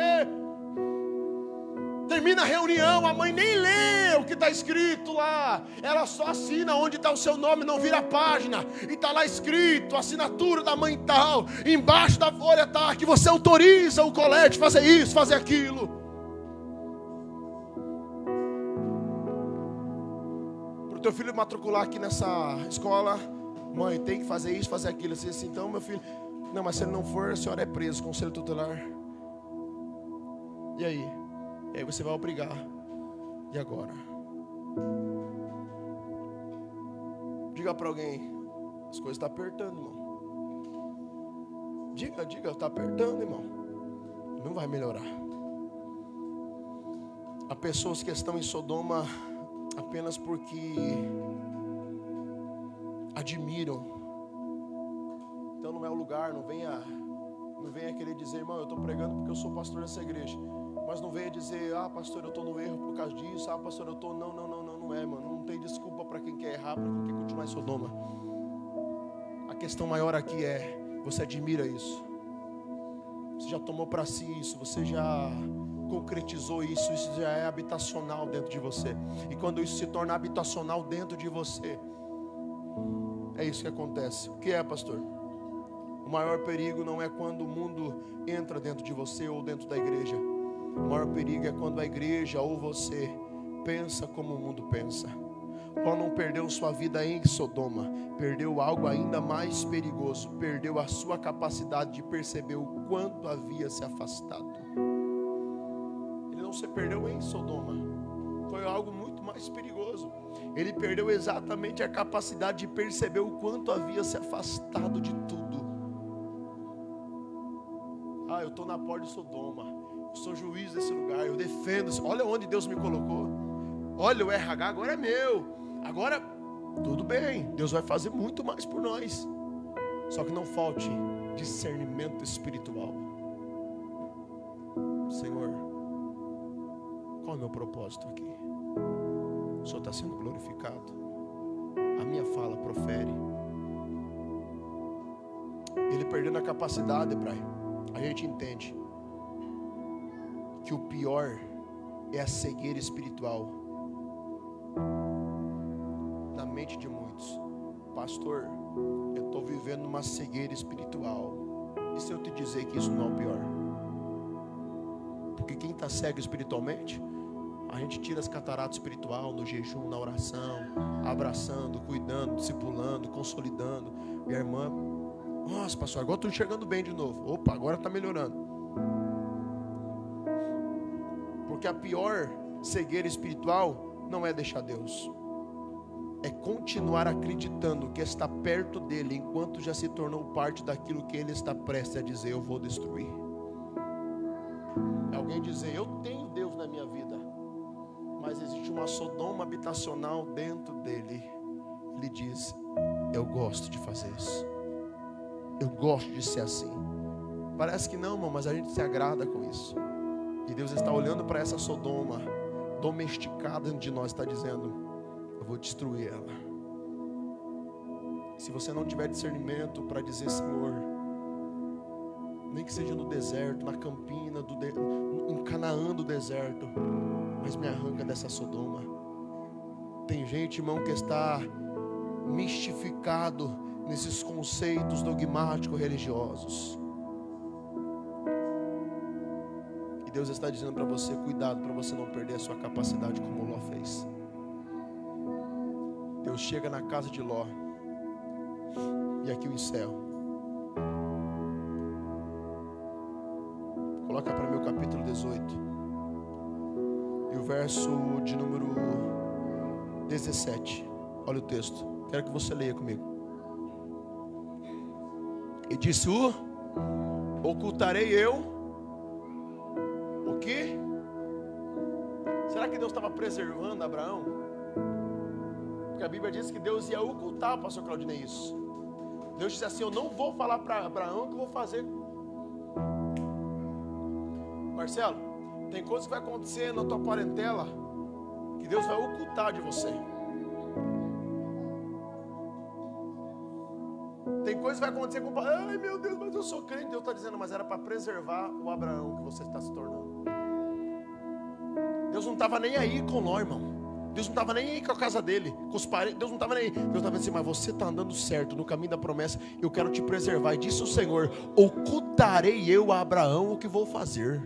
Termina a reunião, a mãe nem lê o que está escrito lá. Ela só assina onde está o seu nome, não vira a página. E está lá escrito, assinatura da mãe tal. Embaixo da folha está que você autoriza o colégio a fazer isso, fazer aquilo. O teu filho matricular aqui nessa escola, mãe, tem que fazer isso, fazer aquilo. Assim, então, meu filho, não, mas se ele não for, a senhora é preso, conselho tutelar. E aí? E aí você vai obrigar. E agora? Diga para alguém: As coisas estão apertando, irmão. Diga, está apertando, irmão. Não vai melhorar. Há pessoas que estão em Sodoma apenas porque admiram. Então não é o lugar, não venha querer dizer, irmão, eu estou pregando porque eu sou pastor dessa igreja. Mas não venha dizer, pastor, eu estou no erro por causa disso, pastor, eu estou... Não é, mano. Não tem desculpa para quem quer errar, para quem quer continuar em Sodoma. A questão maior aqui é, você admira isso. Você já tomou para si isso, você já concretizou isso, isso já é habitacional dentro de você. E quando isso se torna habitacional dentro de você, é isso que acontece. O que é, pastor? O maior perigo não é quando o mundo entra dentro de você ou dentro da igreja. O maior perigo é quando a igreja ou você pensa como o mundo pensa. Paulo não perdeu sua vida em Sodoma, perdeu algo ainda mais perigoso, perdeu a sua capacidade de perceber o quanto havia se afastado. Ele não se perdeu em Sodoma, foi algo muito mais perigoso. Ele perdeu exatamente a capacidade de perceber o quanto havia se afastado de tudo. Eu estou na porta de Sodoma, eu sou juiz desse lugar, eu defendo. Olha onde Deus me colocou. Olha, o RH agora é meu. Agora, tudo bem, Deus vai fazer muito mais por nós. Só que não falte discernimento espiritual. Senhor, qual é o meu propósito aqui? O Senhor está sendo glorificado? A minha fala profere? Ele perdendo a capacidade, a gente entende que o pior é a cegueira espiritual na mente de muitos. Pastor, eu estou vivendo uma cegueira espiritual. E se eu te dizer que isso não é o pior? Porque quem está cego espiritualmente, a gente tira as cataratas espiritual no jejum, na oração, abraçando, cuidando, discipulando, consolidando. Minha irmã, nossa, pastor, agora estou enxergando bem de novo. Opa, agora está melhorando. Porque a pior cegueira espiritual não é deixar Deus, é continuar acreditando que está perto dele, enquanto já se tornou parte daquilo que ele está prestes a dizer, eu vou destruir. É alguém dizer, eu tenho Deus na minha vida, mas existe uma Sodoma habitacional dentro dele. Ele diz, eu gosto de fazer isso, eu gosto de ser assim. Parece que não, irmão, mas a gente se agrada com isso. E Deus está olhando para essa Sodoma domesticada dentro de nós, está dizendo, eu vou destruir ela. Se você não tiver discernimento para dizer, Senhor, nem que seja no deserto, na campina, em Canaã do deserto, mas me arranca dessa Sodoma. Tem gente, irmão, que está mistificado nesses conceitos dogmáticos religiosos. E Deus está dizendo para você, cuidado para você não perder a sua capacidade como Ló fez. Deus chega na casa de Ló, e aqui eu encerro. Coloca para mim o capítulo 18 e o verso de número 17. Olha o texto, quero que você leia comigo. E disse, ocultarei eu o quê? Será que Deus estava preservando Abraão? Porque a Bíblia diz que Deus ia ocultar, pastor Claudinei, isso. Deus disse assim, eu não vou falar para Abraão o que eu vou fazer. Marcelo, tem coisas que vai acontecer na tua parentela que Deus vai ocultar de você. Tem coisas que vai acontecer com o pai. Ai meu Deus, mas eu sou crente. Deus está dizendo, mas era para preservar o Abraão que você está se tornando. Deus não estava nem aí com Ló, irmão. Deus não estava nem aí com a casa dele, com os parentes. Deus não estava nem aí. Deus estava assim, mas você está andando certo no caminho da promessa. Eu quero te preservar. E disse o Senhor, ocultarei eu a Abraão o que vou fazer.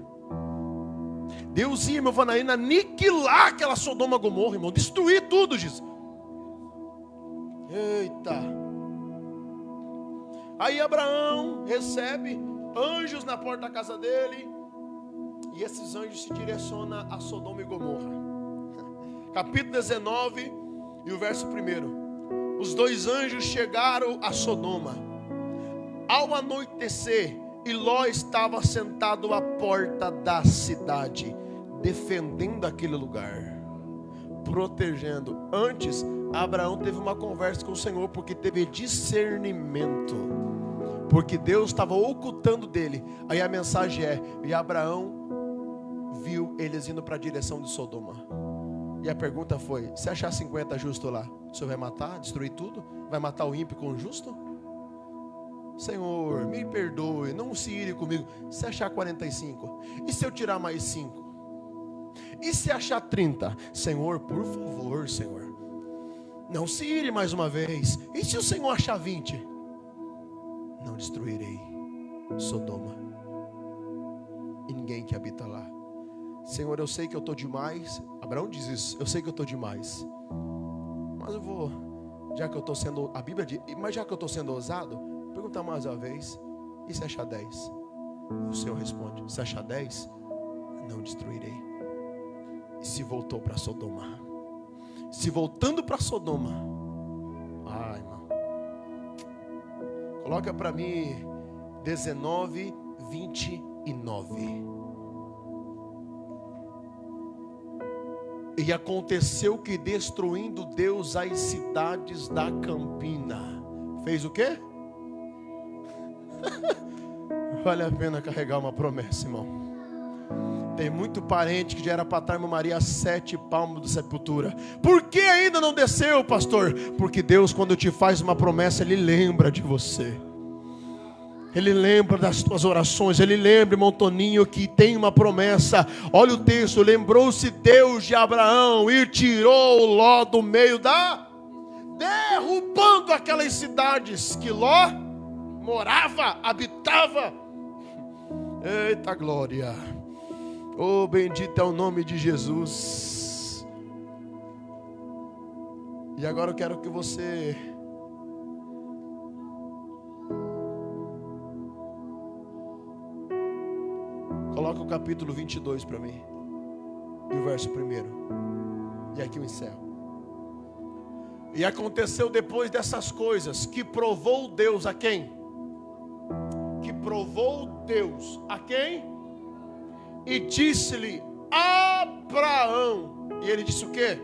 Deus ia, meu Vanaína, aniquilar aquela Sodoma e Gomorra, irmão. Destruir tudo, diz. Eita. Aí Abraão recebe anjos na porta da casa dele. E esses anjos se direcionam a Sodoma e Gomorra. Capítulo 19 e o verso 1. Os 2 anjos chegaram a Sodoma. Ao anoitecer, Ló estava sentado à porta da cidade, defendendo aquele lugar, protegendo. Antes, Abraão teve uma conversa com o Senhor, porque teve discernimento, porque Deus estava ocultando dele. Aí a mensagem é: e Abraão viu eles indo para a direção de Sodoma. E a pergunta foi: se achar 50 justo lá, o Senhor vai matar, destruir tudo? Vai matar o ímpio com o justo? Senhor, me perdoe, não se ire comigo. Se achar 45, e se eu tirar mais 5? E se achar 30? Senhor, por favor, Senhor, não se ire mais uma vez. E se o Senhor achar 20? Não destruirei Sodoma e ninguém que habita lá. Senhor, eu sei que eu estou demais. Abraão diz isso: eu sei que eu estou demais, mas eu vou, já que eu estou sendo, a Bíblia diz, mas já que eu estou sendo ousado, perguntar mais uma vez: e se achar 10? O Senhor responde: se achar 10, não destruirei. E se voltou para Sodoma. Se voltando para Sodoma, ai, irmão, coloca para mim 19, 29. E aconteceu que, destruindo Deus as cidades da campina, fez o quê? Vale a pena carregar uma promessa, irmão. Tem muito parente que já era para estar em Maria 7 palmos de sepultura. Por que ainda não desceu, pastor? Porque Deus, quando te faz uma promessa, Ele lembra de você. Ele lembra das tuas orações. Ele lembra, irmão Toninho, que tem uma promessa. Olha o texto: lembrou-se Deus de Abraão e tirou Ló do meio da... derrubando aquelas cidades que Ló morava, habitava. Eita glória. Oh, bendito é o nome de Jesus. E agora eu quero que você coloque o capítulo 22 para mim, e o verso 1. E aqui eu encerro. E aconteceu depois dessas coisas, que provou Deus a quem? Que provou Deus a quem? E disse-lhe: Abraão. E ele disse o quê?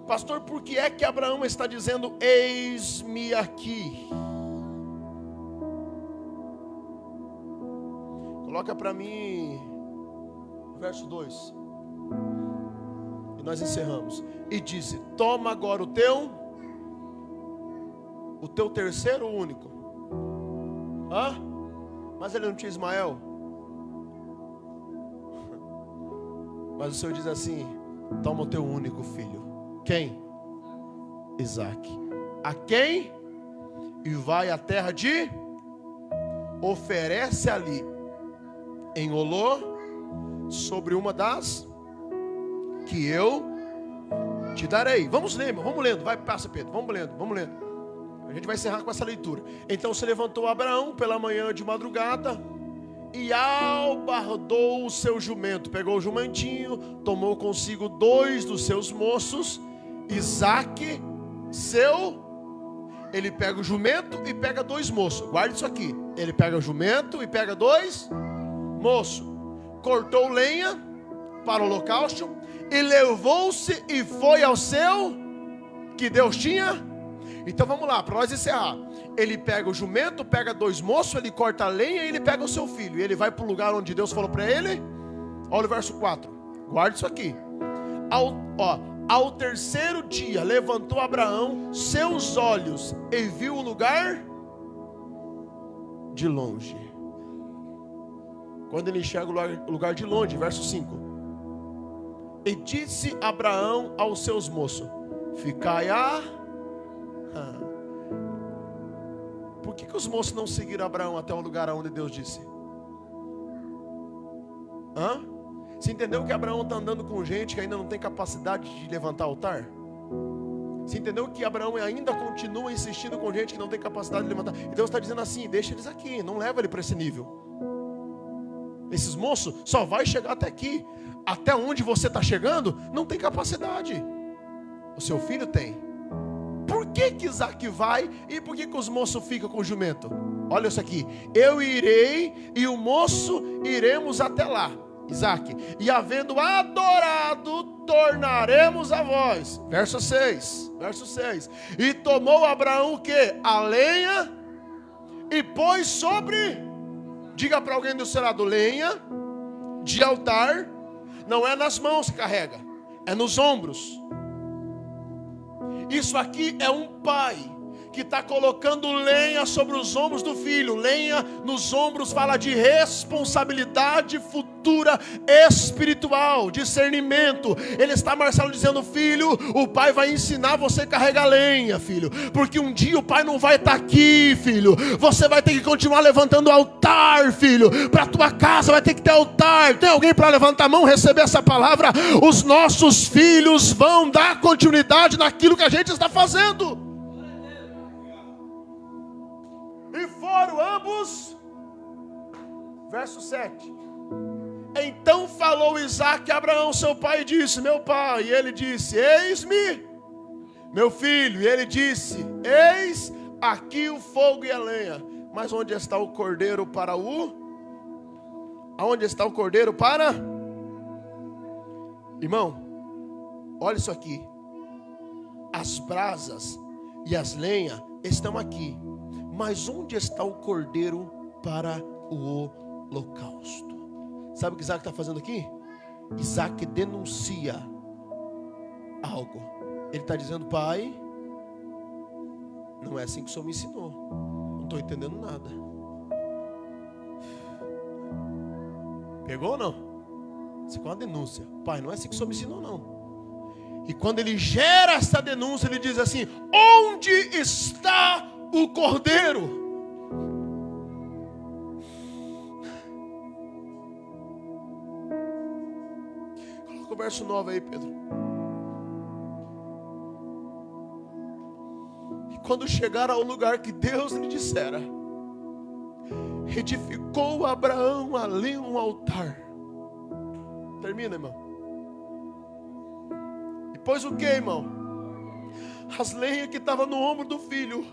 Pastor, por que é que Abraão está dizendo: eis-me aqui? Coloca para mim o verso 2. E nós encerramos. E disse: toma agora o teu terceiro único. Mas ele não tinha Ismael. Mas o Senhor diz assim: toma o teu único filho. Quem? Isaque. A quem? E vai à terra de... oferece ali em Olô, sobre uma das que eu te darei. Vamos lendo, vai, passa Pedro, vamos lendo. A gente vai encerrar com essa leitura. Então se levantou Abraão pela manhã de madrugada e albardou o seu jumento. Pegou o jumentinho, tomou consigo 2 dos seus moços, Isaque, ele pega o jumento e pega 2 moços. Guarde isso aqui. Ele pega o jumento e pega 2 moços. Cortou lenha para o holocausto e levou-se e foi ao seu que Deus tinha. Então vamos lá, para nós encerrar. Ele pega o jumento, pega 2 moços, ele corta a lenha e ele pega o seu filho. E ele vai para o lugar onde Deus falou para ele. Olha o verso 4. Guarde isso aqui. Ao terceiro dia levantou Abraão seus olhos e viu o lugar de longe. Quando ele enxerga o lugar de longe, verso 5. E disse Abraão aos seus moços: ficai Por que os moços não seguiram Abraão até o lugar onde Deus disse? Você entendeu que Abraão está andando com gente que ainda não tem capacidade de levantar altar? Você entendeu que Abraão ainda continua insistindo com gente que não tem capacidade de levantar? E Deus está dizendo assim: deixa eles aqui, não leva ele para esse nível. Esses moços só vai chegar até aqui. Até onde você está chegando, não tem capacidade. O seu filho tem. Por que Isaac vai e por que os moços ficam com o jumento? Olha isso aqui. Eu irei e o moço iremos até lá, Isaac. E havendo adorado, tornaremos a vós. Verso 6. E tomou Abraão o quê? A lenha e pôs sobre... Diga para alguém do seu lado, lenha de altar. Não é nas mãos que carrega, é nos ombros. Isso aqui é um pai que está colocando lenha sobre os ombros do filho. Lenha nos ombros fala de responsabilidade futura espiritual, discernimento. Ele está, Marcelo, dizendo: filho, o pai vai ensinar você a carregar lenha, filho, porque um dia o pai não vai estar aqui, filho. Você vai ter que continuar levantando altar, filho. Para tua casa vai ter que ter altar. Tem alguém para levantar a mão, receber essa palavra? Os nossos filhos vão dar continuidade naquilo que a gente está fazendo. E foram ambos. Verso 7. Então falou Isaac a Abraão, seu pai, e disse: meu pai. E ele disse: eis-me, meu filho. E ele disse: eis aqui o fogo e a lenha, mas onde está o cordeiro para o... Aonde está o cordeiro para... Irmão, olha isso aqui. As brasas e as lenhas estão aqui, mas onde está o cordeiro para o holocausto? Sabe o que Isaac está fazendo aqui? Isaac denuncia algo. Ele está dizendo: pai, não é assim que o Senhor me ensinou. Não estou entendendo nada. Pegou ou não? Isso é uma denúncia. Pai, não é assim que o Senhor me ensinou, não. E quando ele gera essa denúncia, ele diz assim: onde está o cordeiro? Coloca o verso 9 aí, Pedro. E quando chegaram ao lugar que Deus lhe dissera, edificou Abraão ali um altar. Termina, irmão. E pôs o que, irmão? As lenhas que estavam no ombro do filho,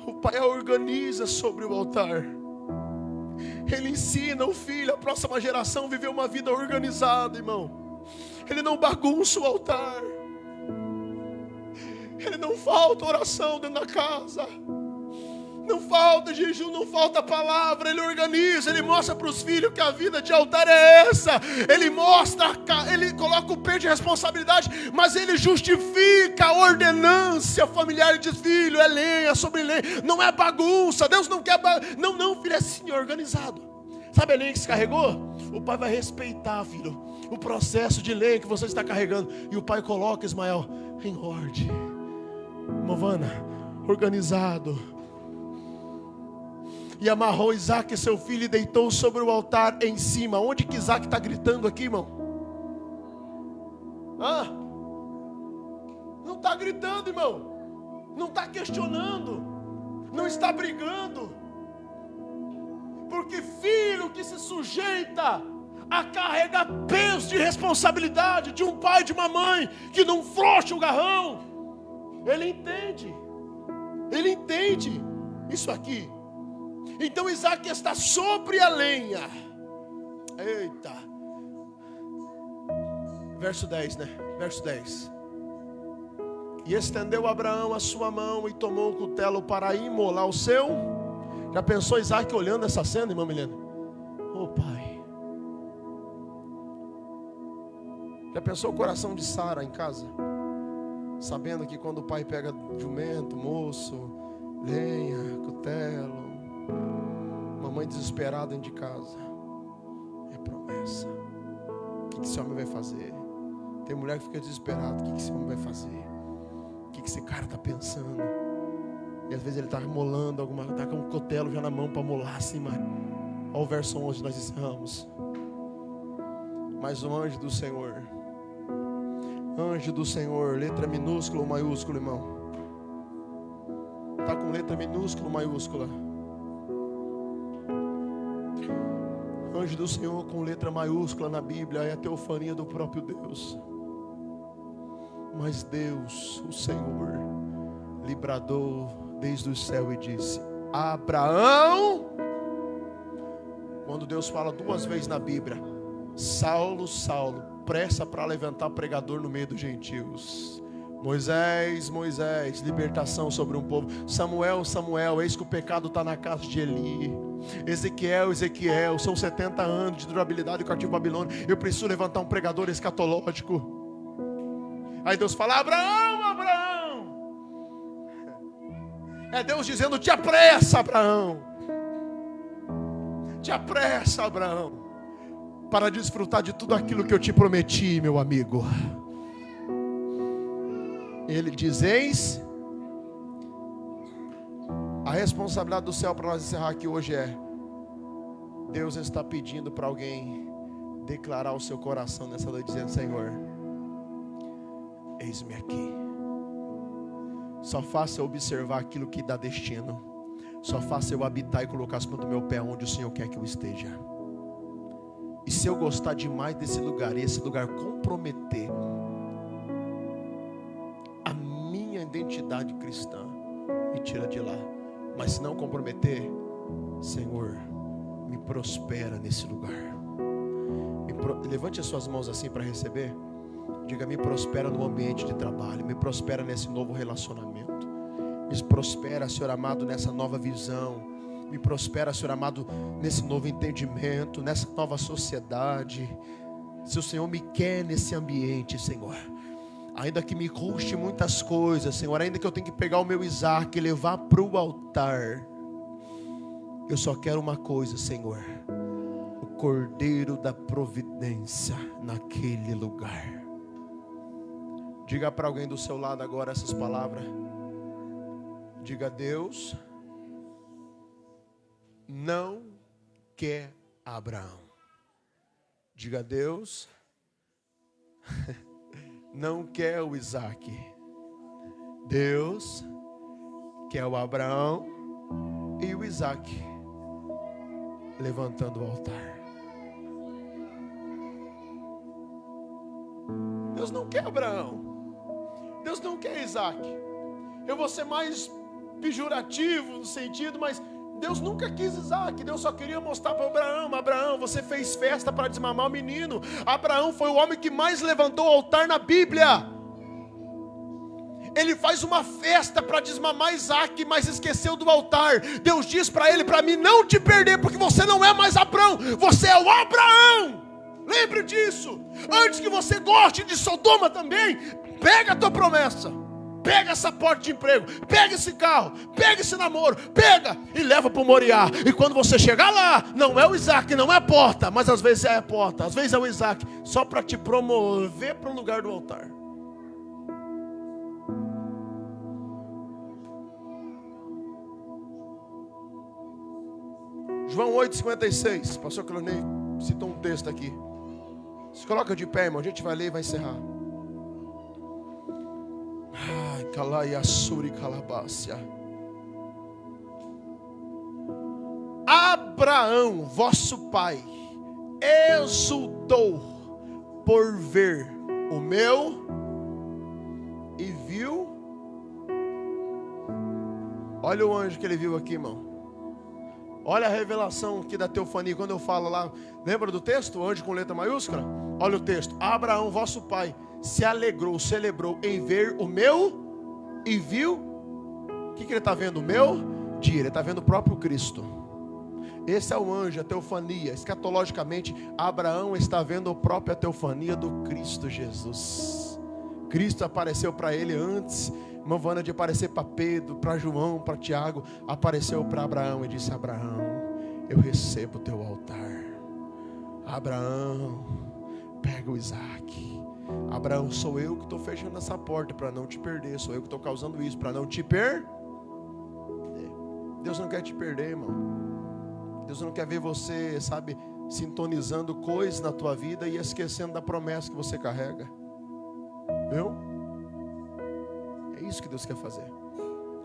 o pai a organiza sobre o altar. Ele ensina o filho, a próxima geração, a viver uma vida organizada, irmão. Ele não bagunça o altar. Ele não falta oração dentro da casa. Não falta jejum, não falta palavra. Ele organiza, ele mostra para os filhos que a vida de altar é essa. Ele mostra, ele coloca o peso de responsabilidade, mas ele justifica a ordenância familiar de filho. É lenha sobre lenha, não é bagunça. Deus não quer não, filho, é assim, organizado. Sabe a lenha que se carregou? O pai vai respeitar, filho, o processo de lenha que você está carregando. E o pai coloca Ismael em ordem. Movana, organizado. E amarrou Isaac, seu filho, e deitou sobre o altar em cima. Onde que Isaac está gritando aqui, irmão? Não está gritando, irmão. Não está questionando. Não está brigando. Porque filho que se sujeita a carregar peso de responsabilidade de um pai e de uma mãe que não frouxa o garrão, ele entende. Ele entende isso aqui. Então Isaac está sobre a lenha. Eita. Verso 10, né? Verso 10. E estendeu Abraão a sua mão e tomou o cutelo para imolar o seu. Já pensou Isaac olhando essa cena, irmã Milena? Oh, pai. Já pensou o coração de Sara em casa? Sabendo que quando o pai pega jumento, moço, lenha, cutelo, mamãe desesperada dentro de casa. É promessa. O que esse homem vai fazer? Tem mulher que fica desesperada. O que esse homem vai fazer? O que esse cara está pensando? E às vezes ele está molando alguma coisa, está com um cutelo já na mão para molar assim, mas... Olha o verso 11, nós encerramos. Mas o anjo do Senhor, letra minúscula ou maiúscula, irmão? Está com letra minúscula ou maiúscula? Anjo do Senhor com letra maiúscula na Bíblia é a teofania do próprio Deus. Mas Deus, o Senhor, lhe bradou desde o céu e disse: Abraão. Quando Deus fala 2 vezes na Bíblia: Saulo, Saulo, pressa para levantar pregador no meio dos gentios. Moisés, Moisés, libertação sobre um povo. Samuel, Samuel, eis que o pecado está na casa de Eli. Ezequiel, Ezequiel, são 70 anos de durabilidade do cativo Babilônia. Eu preciso levantar um pregador escatológico. Aí Deus fala: Abraão, Abraão. É Deus dizendo: te apressa, Abraão. Te apressa, Abraão, para desfrutar de tudo aquilo que eu te prometi, meu amigo. Ele diz: eis. A responsabilidade do céu para nós encerrar aqui hoje é: Deus está pedindo para alguém declarar o seu coração nessa noite, dizendo: Senhor, eis-me aqui. Só faça eu observar aquilo que dá destino. Só faça eu habitar e colocar as plantas do meu pé onde o Senhor quer que eu esteja. E se eu gostar demais desse lugar, e esse lugar comprometer a minha identidade cristã, me tira de lá. Mas se não comprometer, Senhor, me prospera nesse lugar. Levante as suas mãos assim para receber. Diga: me prospera no ambiente de trabalho, me prospera nesse novo relacionamento, me prospera, Senhor amado, nessa nova visão, me prospera, Senhor amado, nesse novo entendimento, nessa nova sociedade. Se o Senhor me quer nesse ambiente, Senhor, ainda que me custe muitas coisas, Senhor, ainda que eu tenha que pegar o meu Isaac e levar para o altar, eu só quero uma coisa, Senhor: o Cordeiro da providência naquele lugar. Diga para alguém do seu lado agora essas palavras. Diga: Deus não quer Abraão. Diga: Deus não quer o Isaac. Deus quer o Abraão e o Isaac levantando o altar. Deus não quer Abraão. Deus não quer Isaac. Eu vou ser mais pejorativo no sentido, mas Deus nunca quis Isaac. Deus só queria mostrar para Abraão: Abraão, você fez festa para desmamar o menino. Abraão foi o homem que mais levantou o altar na Bíblia. Ele faz uma festa para desmamar Isaac, mas esqueceu do altar. Deus diz para ele: para mim não te perder, porque você não é mais Abraão, você é o Abraão. Lembre disso. Antes que você goste de Sodoma também, pega a tua promessa, pega essa porta de emprego, pega esse carro, pega esse namoro, pega e leva para o Moriá. E quando você chegar lá, não é o Isaac, não é a porta, mas às vezes é a porta, às vezes é o Isaac, só para te promover para o lugar do altar. João 8,56, pastor Clonei citou um texto aqui. Se coloca de pé, irmão, a gente vai ler e vai encerrar. Ai, calaiassuri calabácia. Abraão, vosso pai, exultou por ver o meu e viu. Olha o anjo que ele viu aqui, irmão. Olha a revelação aqui da teofania. Quando eu falo lá, lembra do texto? O anjo com letra maiúscula? Olha o texto: Abraão, vosso pai, se alegrou, celebrou em ver o meu e viu. O que ele está vendo? O meu dia. Ele está vendo o próprio Cristo. Esse é o anjo, a teofania. Escatologicamente, Abraão está vendo a própria teofania do Cristo Jesus. Cristo apareceu para ele antes, Vana, de aparecer para Pedro, para João, para Tiago. Apareceu para Abraão e disse: Abraão, eu recebo o teu altar. Abraão, pega o Isaac. Abraão, sou eu que estou fechando essa porta para não te perder. Sou eu que estou causando isso para não te perder. Deus não quer te perder, irmão. Deus não quer ver você, sabe, sintonizando coisas na tua vida e esquecendo da promessa que você carrega. Viu? É isso que Deus quer fazer.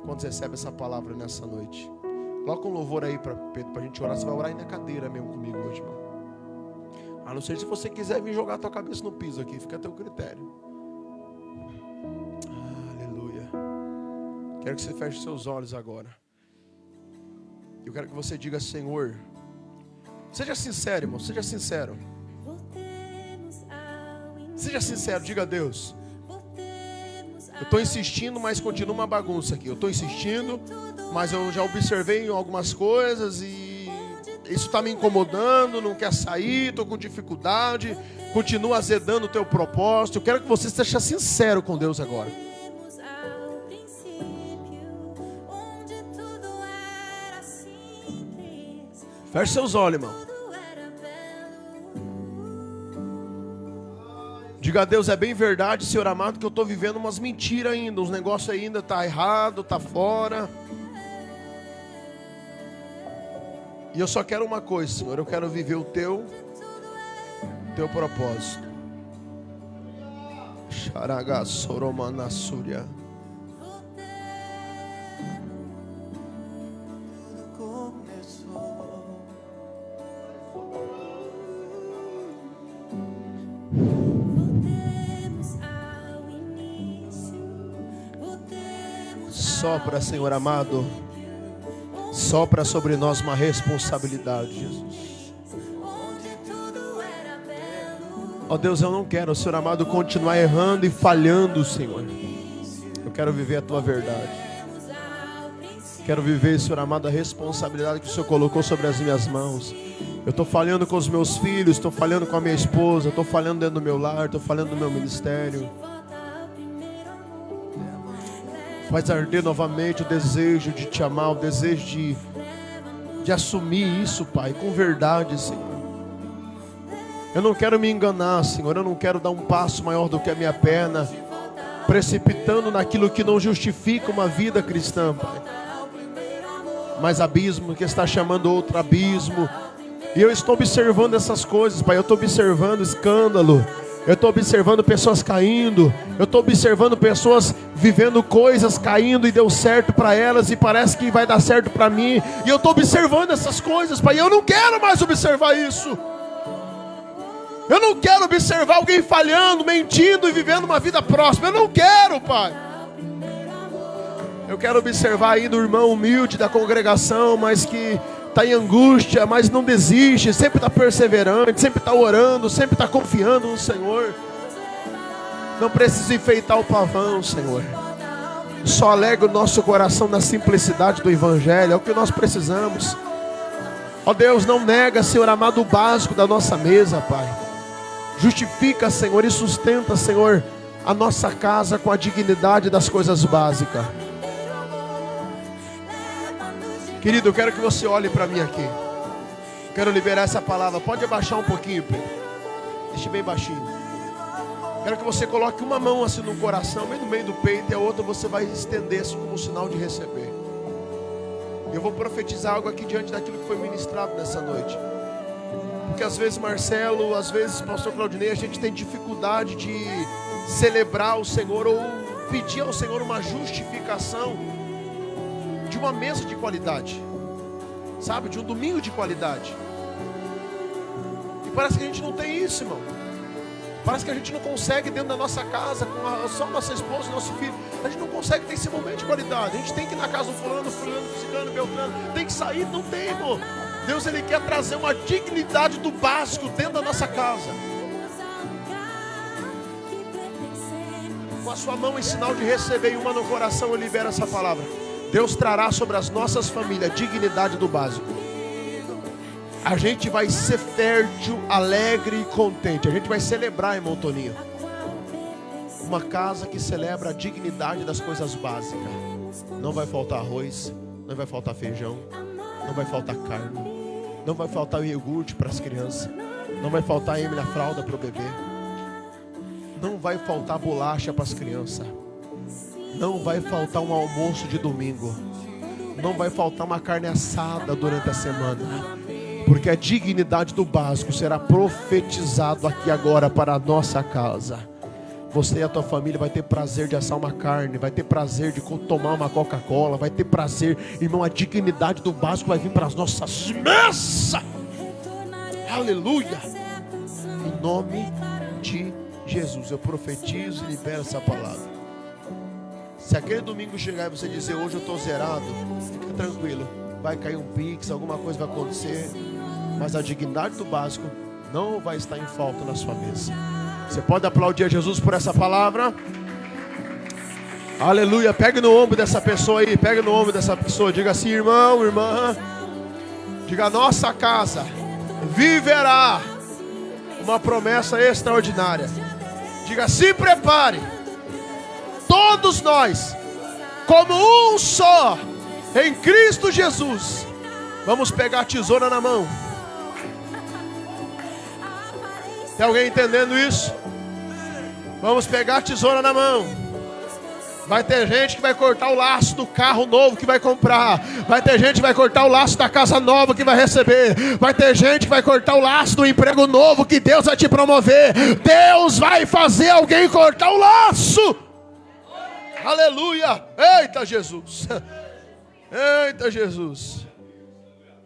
Quando você recebe essa palavra nessa noite, coloca um louvor aí para a gente orar. Você vai orar aí na cadeira mesmo comigo hoje, irmão. A não ser se você quiser vir jogar a tua cabeça no piso aqui, fica a teu critério. Quero que você feche seus olhos agora. Eu quero que você diga: Senhor, seja sincero, irmão, seja sincero. Seja sincero, diga a Deus: eu estou insistindo, mas continua uma bagunça aqui. Eu estou insistindo, mas eu já observei algumas coisas e isso está me incomodando, não quer sair, estou com dificuldade, continua azedando o teu propósito. Eu quero que você seja sincero com Deus agora. Feche seus olhos, irmão. Diga a Deus: é bem verdade, Senhor amado, que eu estou vivendo umas mentiras ainda. Os negócios ainda estão errados, estão fora. E eu só quero uma coisa, Senhor. Eu quero viver o teu propósito. Xaraga Soromanassúria. Sopra, Senhor amado. Sopra sobre nós uma responsabilidade, Jesus. Ó Deus, eu não quero, Senhor amado, continuar errando e falhando, Senhor. Eu quero viver a tua verdade. Quero viver, Senhor amado, a responsabilidade que o Senhor colocou sobre as minhas mãos. Eu estou falhando com os meus filhos, estou falhando com a minha esposa, estou falhando dentro do meu lar, estou falhando no meu ministério. Faz arder novamente o desejo de te amar, o desejo de assumir isso, Pai, com verdade, Senhor. Eu não quero me enganar, Senhor. Eu não quero dar um passo maior do que a minha perna, precipitando naquilo que não justifica uma vida cristã, Pai. Mas abismo que está chamando outro abismo. E eu estou observando essas coisas, Pai. Eu estou observando escândalo. Eu estou observando pessoas caindo. Eu estou observando pessoas vivendo coisas, caindo e deu certo para elas e parece que vai dar certo para mim. E eu estou observando essas coisas, Pai. Eu não quero mais observar isso. Eu não quero observar alguém falhando, mentindo e vivendo uma vida próspera. Eu não quero, Pai. Eu quero observar ainda o irmão humilde da congregação, mas que está em angústia, mas não desiste, sempre está perseverante, sempre está orando, sempre está confiando no Senhor. Não precisa enfeitar o pavão, Senhor. Só alegra o nosso coração na simplicidade do Evangelho, é o que nós precisamos. Ó Deus, não nega, Senhor amado, o básico da nossa mesa, Pai. Justifica, Senhor, e sustenta, Senhor, a nossa casa com a dignidade das coisas básicas. Querido, eu quero que você olhe para mim aqui. Quero liberar essa palavra. Pode abaixar um pouquinho, Pedro. Deixe bem baixinho. Quero que você coloque uma mão assim no coração, bem no meio do peito, e a outra você vai estender assim como sinal de receber. Eu vou profetizar algo aqui diante daquilo que foi ministrado nessa noite. Porque às vezes, Marcelo, às vezes, pastor Claudinei, a gente tem dificuldade de celebrar o Senhor ou pedir ao Senhor uma justificação de uma mesa de qualidade, sabe, de um domingo de qualidade. E parece que a gente não tem isso, irmão. Parece que a gente não consegue dentro da nossa casa, com só nossa esposa e nosso filho. A gente não consegue ter esse momento de qualidade. A gente tem que ir na casa do fulano, ciclano, beltrano. Tem que sair, não tem, irmão. Deus, Ele quer trazer uma dignidade do básico dentro da nossa casa. Com a sua mão em sinal de receber e uma no coração, eu libero essa palavra. Deus trará sobre as nossas famílias a dignidade do básico. A gente vai ser fértil, alegre e contente. A gente vai celebrar, irmão Toninho, uma casa que celebra a dignidade das coisas básicas. Não vai faltar arroz, não vai faltar feijão, não vai faltar carne, não vai faltar iogurte para as crianças, não vai faltar a fralda para o bebê, não vai faltar bolacha para as crianças. Não vai faltar um almoço de domingo. Não vai faltar uma carne assada durante a semana. Porque a dignidade do básico será profetizado aqui agora para a nossa casa. Você e a tua família vai ter prazer de assar uma carne, vai ter prazer de tomar uma Coca-Cola, vai ter prazer, irmão, a dignidade do básico vai vir para as nossas mesas. Aleluia. Em nome de Jesus, eu profetizo e libero essa palavra. Se aquele domingo chegar e você dizer, hoje eu estou zerado, fica tranquilo. Vai cair um pix, alguma coisa vai acontecer. Mas a dignidade do básico não vai estar em falta na sua mesa. Você pode aplaudir a Jesus por essa palavra? Aleluia. Pegue no ombro dessa pessoa aí. Pegue no ombro dessa pessoa. Diga assim, irmão, irmã. Diga, nossa casa viverá uma promessa extraordinária. Diga, se prepare. Todos nós, como um só, em Cristo Jesus, vamos pegar a tesoura na mão. Tem alguém entendendo isso? Vamos pegar a tesoura na mão. Vai ter gente que vai cortar o laço do carro novo que vai comprar. Vai ter gente que vai cortar o laço da casa nova que vai receber. Vai ter gente que vai cortar o laço do emprego novo que Deus vai te promover. Deus vai fazer alguém cortar o laço. Aleluia. Eita Jesus. Eita Jesus.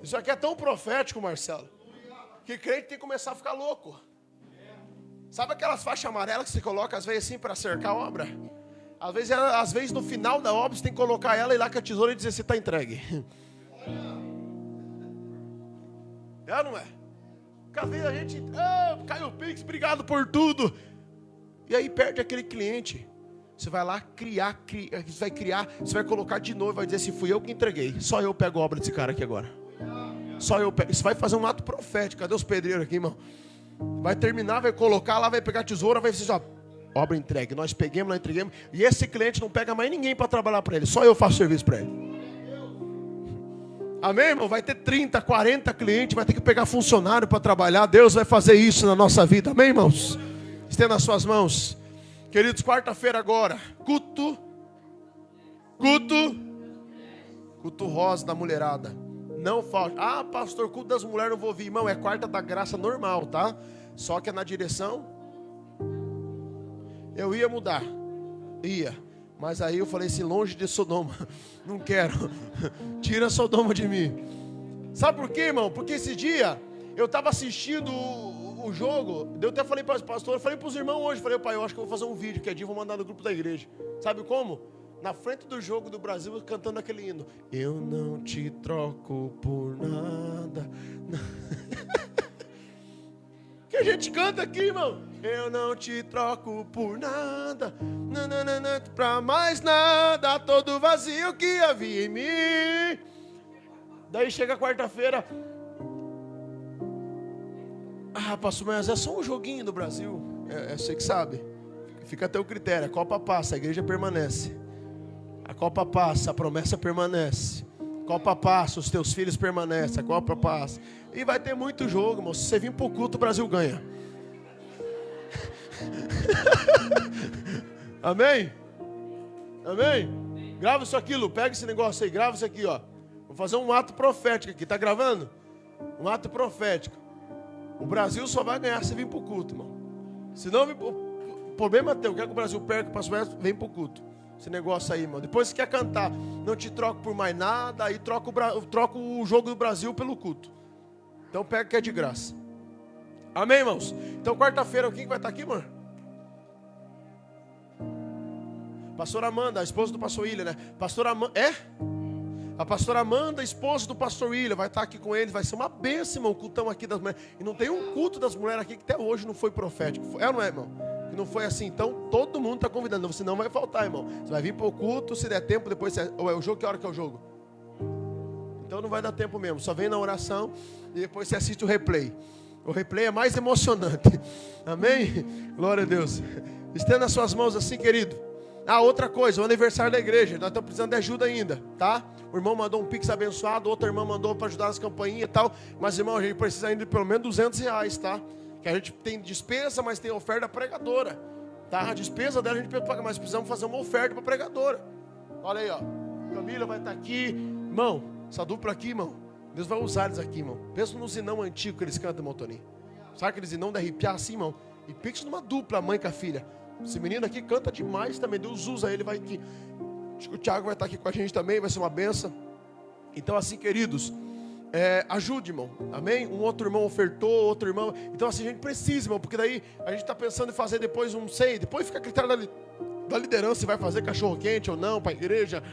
Isso aqui é tão profético, Marcelo, que crente tem que começar a ficar louco. Sabe aquelas faixas amarelas que você coloca às vezes assim para cercar a obra? Às vezes no final da obra você tem que colocar ela e ir lá com a tesoura e dizer se está entregue. É ou não é? Porque às vezes a gente, caiu o pix, obrigado por tudo. E aí perde aquele cliente. Você vai lá você vai colocar de novo e vai dizer assim, fui eu que entreguei. Só eu pego a obra desse cara aqui agora. Só eu pego. Isso vai fazer um ato profético. Cadê os pedreiros aqui, irmão? Vai terminar, vai colocar lá, vai pegar a tesoura, vai dizer, ó, obra entregue. Nós pegamos, nós entregamos. E esse cliente não pega mais ninguém para trabalhar para ele. Só eu faço serviço para ele. Amém, irmão? Vai ter 30, 40 clientes, vai ter que pegar funcionário para trabalhar. Deus vai fazer isso na nossa vida. Amém, irmãos? Estenda as suas mãos. Queridos, quarta-feira agora. Culto rosa da mulherada. Não falta. Ah, pastor, culto das mulheres não vou ouvir. Irmão, é quarta da graça normal, tá? Só que é na direção. Eu ia mudar. Mas aí eu falei assim, longe de Sodoma. Não quero. Tira Sodoma de mim. Sabe por quê, irmão? Porque esse dia eu estava assistindo o jogo. Eu até falei para os pastores, falei para os irmãos hoje. Falei, pai, eu acho que eu vou fazer um vídeo que é dia, vou mandar no grupo da igreja. Sabe como? Na frente do jogo do Brasil, cantando aquele hino. Eu não te troco por nada. Que a gente canta aqui, irmão. Eu não te troco por nada. Pra mais nada. Todo vazio que havia em mim. Daí chega quarta-feira. Ah, pastor, mas é só um joguinho do Brasil. É você que sabe. Fica até o critério. A Copa passa, a igreja permanece. A Copa passa, a promessa permanece. A Copa passa, os teus filhos permanecem. A Copa passa. E vai ter muito jogo, irmão. Se você vir pro culto, o Brasil ganha. Amém? Amém? Grava isso aqui, Lu. Pega esse negócio aí, grava isso aqui, ó. Vou fazer um ato profético aqui. Tá gravando? Um ato profético. O Brasil só vai ganhar se vir pro culto, irmão. Senão, o problema é teu. Quer que o Brasil perca, o pastor vem pro culto. Esse negócio aí, irmão. Depois você quer cantar, não te troco por mais nada, aí troco o jogo do Brasil pelo culto. Então pega que é de graça. Amém, irmãos? Então quarta-feira, quem vai estar aqui, mano? Pastora Amanda, a esposa do pastor William, né? Pastora Amanda, a pastora Amanda, a esposa do pastor William, vai estar aqui com eles. Vai ser uma bênção, irmão, o cultão aqui das mulheres. E não tem um culto das mulheres aqui que até hoje não foi profético. É ou não é, irmão? Que não foi assim. Então todo mundo está convidando. Você não vai faltar, irmão. Você vai vir para o culto, se der tempo, depois você... Ou é o jogo, que hora que é o jogo? Então não vai dar tempo mesmo. Só vem na oração e depois você assiste o replay. O replay é mais emocionante. Amém? Glória a Deus. Estenda as suas mãos assim, querido. Ah, outra coisa, o aniversário da igreja. Nós estamos precisando de ajuda ainda, tá? O irmão mandou um pix abençoado, outra irmã mandou para ajudar nas campainhas e tal. Mas, irmão, a gente precisa ainda de pelo menos R$200, tá? Que a gente tem despesa, mas tem oferta pregadora, tá? A despesa dela a gente precisa pagar, mas precisamos fazer uma oferta para pregadora. Olha aí, ó. Camila vai estar aqui. Irmão, essa dupla aqui, irmão, Deus vai usar eles aqui, irmão. Pensa nos zinão antigo que eles cantam, irmão Toninho. Sabe aqueles zinão de arrepiar assim, irmão? E pix numa dupla, mãe com a filha. Esse menino aqui canta demais também. Deus usa ele, vai aqui. Acho que o Thiago vai estar aqui com a gente também, vai ser uma benção. Então assim, queridos, ajude, irmão. Amém? Um outro irmão ofertou, outro irmão. Então assim, a gente precisa, irmão, porque daí a gente está pensando em fazer depois, não sei, depois fica a critério da liderança se vai fazer cachorro quente ou não para a igreja.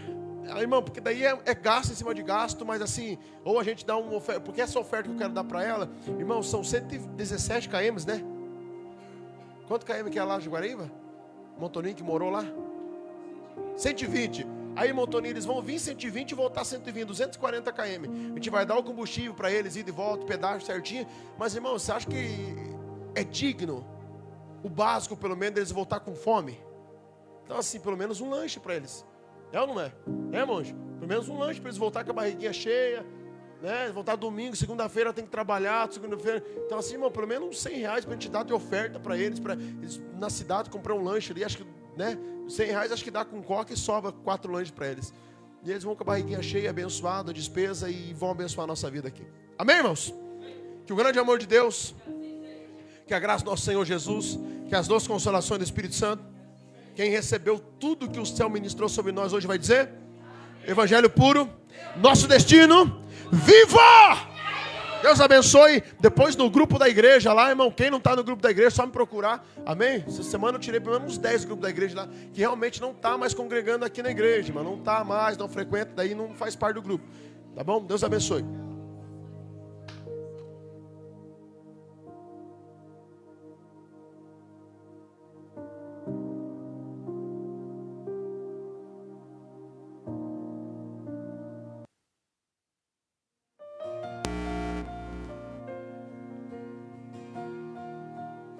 Irmão, porque daí é gasto em cima de gasto, mas assim, ou a gente dá uma oferta, porque essa oferta que eu quero dar para ela, irmão, são 117 km, né? Quanto km que é lá de Guaraíba? Montoninho que morou lá? 120. Aí, Montoninho, eles vão vir 120 e voltar 120, 240 km. A gente vai dar o combustível para eles, ida e volta, pedágio certinho. Mas, irmão, você acha que é digno, o básico, pelo menos, eles voltar com fome? Então, assim, pelo menos um lanche para eles. É ou não é? É, monge? Pelo menos um lanche para eles voltar com a barriguinha cheia, né? Voltar domingo, segunda-feira tem que trabalhar, segunda-feira. Então, assim, irmão, pelo menos uns 100 reais para a gente dar de oferta para eles na cidade comprar um lanche ali, acho que, né? 100 reais acho que dá com coca e sobra 4 lanches para eles. E eles vão com a barriguinha cheia, abençoada, a despesa, e vão abençoar a nossa vida aqui. Amém, irmãos? Que o grande amor de Deus, que a graça do nosso Senhor Jesus, que as doces consolações do Espírito Santo, quem recebeu tudo que o céu ministrou sobre nós hoje vai dizer: Evangelho puro, nosso destino, viva! Deus abençoe. Depois no grupo da igreja lá, irmão, quem não está no grupo da igreja, só me procurar. Amém? Essa semana eu tirei pelo menos uns 10 grupos da igreja lá, que realmente não está mais congregando aqui na igreja, mas não está mais, não frequenta, daí não faz parte do grupo. Tá bom? Deus abençoe.